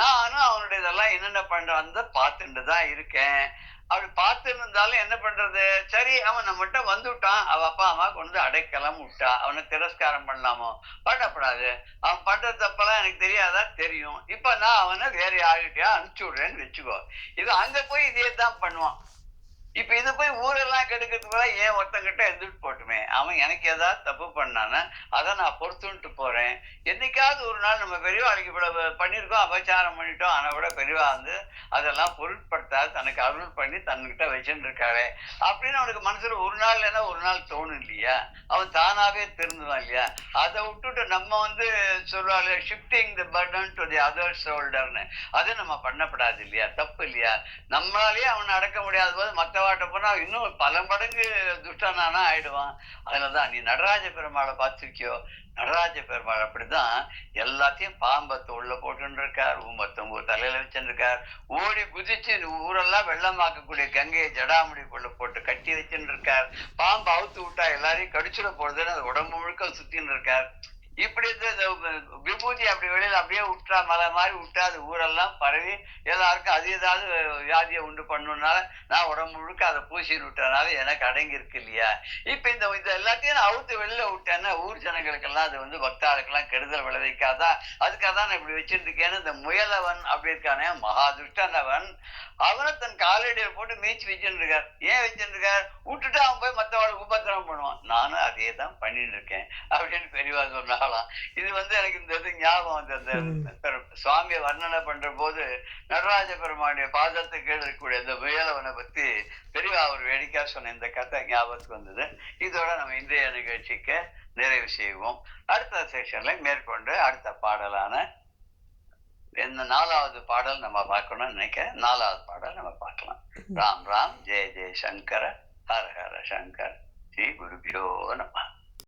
நானும் அவனுடைய இதெல்லாம் என்னென்ன பண்றான்னு பார்த்துட்டு தான் இருக்கேன். அப்படி பார்த்துன்னு இருந்தாலும் என்ன பண்றது, சரி அவன் நம்மகிட்ட வந்துட்டான், அவ அப்பா அம்மா கொண்டு அடைக்கலம் விட்டா, அவனை திரஸ்காரம் பண்ணலாமோ? பண்ணக்கூடாது. அவன் பண்ற தப்பெல்லாம் எனக்கு தெரியாதா? தெரியும். இப்ப நான் அவனை வேற யாருகிட்டயா அனுப்பிச்சு விடுறேன்னு வச்சுக்கோ. இது அங்க போய் இதே தான் பண்ணுவான். இப்ப இது போய் ஊரெல்லாம் கெடுக்கிறதுக்குள்ள ஏன் ஒருத்தங்கிட்ட இருந்துட்டு போட்டுமே, அவன் எனக்கு ஏதாவது தப்பு பண்ணானே அதை நான் பொறுத்துன்ட்டு போறேன். என்னைக்காவது ஒரு நாள் நம்ம பெரியவாளுக்கு இவ்வளவு பண்ணியிருக்கோம், அபச்சாரம் பண்ணிட்டோம், ஆனா விட பெரியவா வந்து அதெல்லாம் பொருட்படுத்தாது தனக்கு அருள் பண்ணி தன்கிட்ட வச்சுட்டு இருக்காளே அப்படின்னு அவனுக்கு மனசுல ஒரு நாள் இல்லைன்னா ஒரு நாள் தோணும் இல்லையா? அவன் தானாவே திருந்துவான் இல்லையா? அதை விட்டுட்டு நம்ம வந்து சொல்லுவாள் shifting the burden to the other ஷோல்டர்னு, அது நம்ம பண்ணப்படாது இல்லையா? தப்பு இல்லையா? நம்மளாலேயே அவனை அடக்க முடியாத போது மற்ற வாட்ட போனா இன்னும் பல மடங்கு துஷ்டனானா ஆயிடுவான். அதுலதான் நீ நடராஜ பெருமாளை பார்த்திருக்கியோ, நடராஜ பெருமாள் அப்படிதான் எல்லாத்தையும் பாம்பத்தை உள்ள போட்டு இருக்கார், ஊம்பத்தொம்பு தலையில வச்சுருக்கார், ஓடி குதிச்சு ஊரெல்லாம் வெள்ளமாக்கக்கூடிய கங்கையை ஜடாமுடிக்குள்ள போட்டு கட்டி வச்சுட்டு இருக்கார். பாம்பு அவுத்து விட்டா எல்லாரையும் கடிச்சுட போறதுன்னு அது உடம்பு முழுக்க சுத்தின்னு இருக்கார். இப்படி விபூதி அப்படி வெளியில அப்படியே விட்டா மலை மாதிரி விட்டா அது ஊரெல்லாம் பரவி எல்லாருக்கும் அது ஏதாவது வியாதியை உண்டு பண்ணுனால நான் உடம்பு முழுக்க அதை பூசின்னு விட்டனால எனக்கு அடங்கி இருக்கு இல்லையா? இப்ப இந்த எல்லாத்தையும் நான் அவுத்து வெளியில விட்டேன்னா ஊர் ஜனங்களுக்கெல்லாம் அது வந்து பக்தாளுக்கெல்லாம் கெடுதல் விளைவிக்காதா? அதுக்காக தான் நான் இப்படி வச்சிருக்கேன்னு இந்த முயலவன் அப்படி இருக்கானே மகா துஷ்டனவன் அவனை தன் காலடியில போட்டு மீச்சு வச்சுட்டு இருக்கார். ஏன் வச்சுட்டு இருக்கார்? விட்டுட்டு அவன் போய் மற்றவளுக்கு உபத்திரம் பண்ணுவான். நானும் அதே தான் பண்ணிட்டு இருக்கேன் அப்படின்னு பெரியவா சொன்னாலாம். இது வந்து எனக்கு இந்த இது ஞாபகம் வந்து அந்த சுவாமியை வர்ணனை பண்ற போது நடராஜ பெருமானுடைய பாதத்துக்கு இருக்கக்கூடிய இந்த முயலவனை பத்தி பெரியவா ஒரு வேடிக்கையா சொன்ன இந்த கதை ஞாபகத்துக்கு வந்தது. இதோட நம்ம இன்றைய நிகழ்ச்சிக்கு நிறைவு செய்வோம். அடுத்த செக்ஷன்ல மேற்கொண்டு அடுத்த பாடலான இந்த 4வது பாடல் நம்ம பார்க்கணும்னு நினைக்கிறேன். 4வது பாடல் நம்ம பார்க்கலாம். ராம் ராம் ஜெய ஜெய சங்கர ஹர ஹர சங்கர் ஸ்ரீ குருபியோ நம.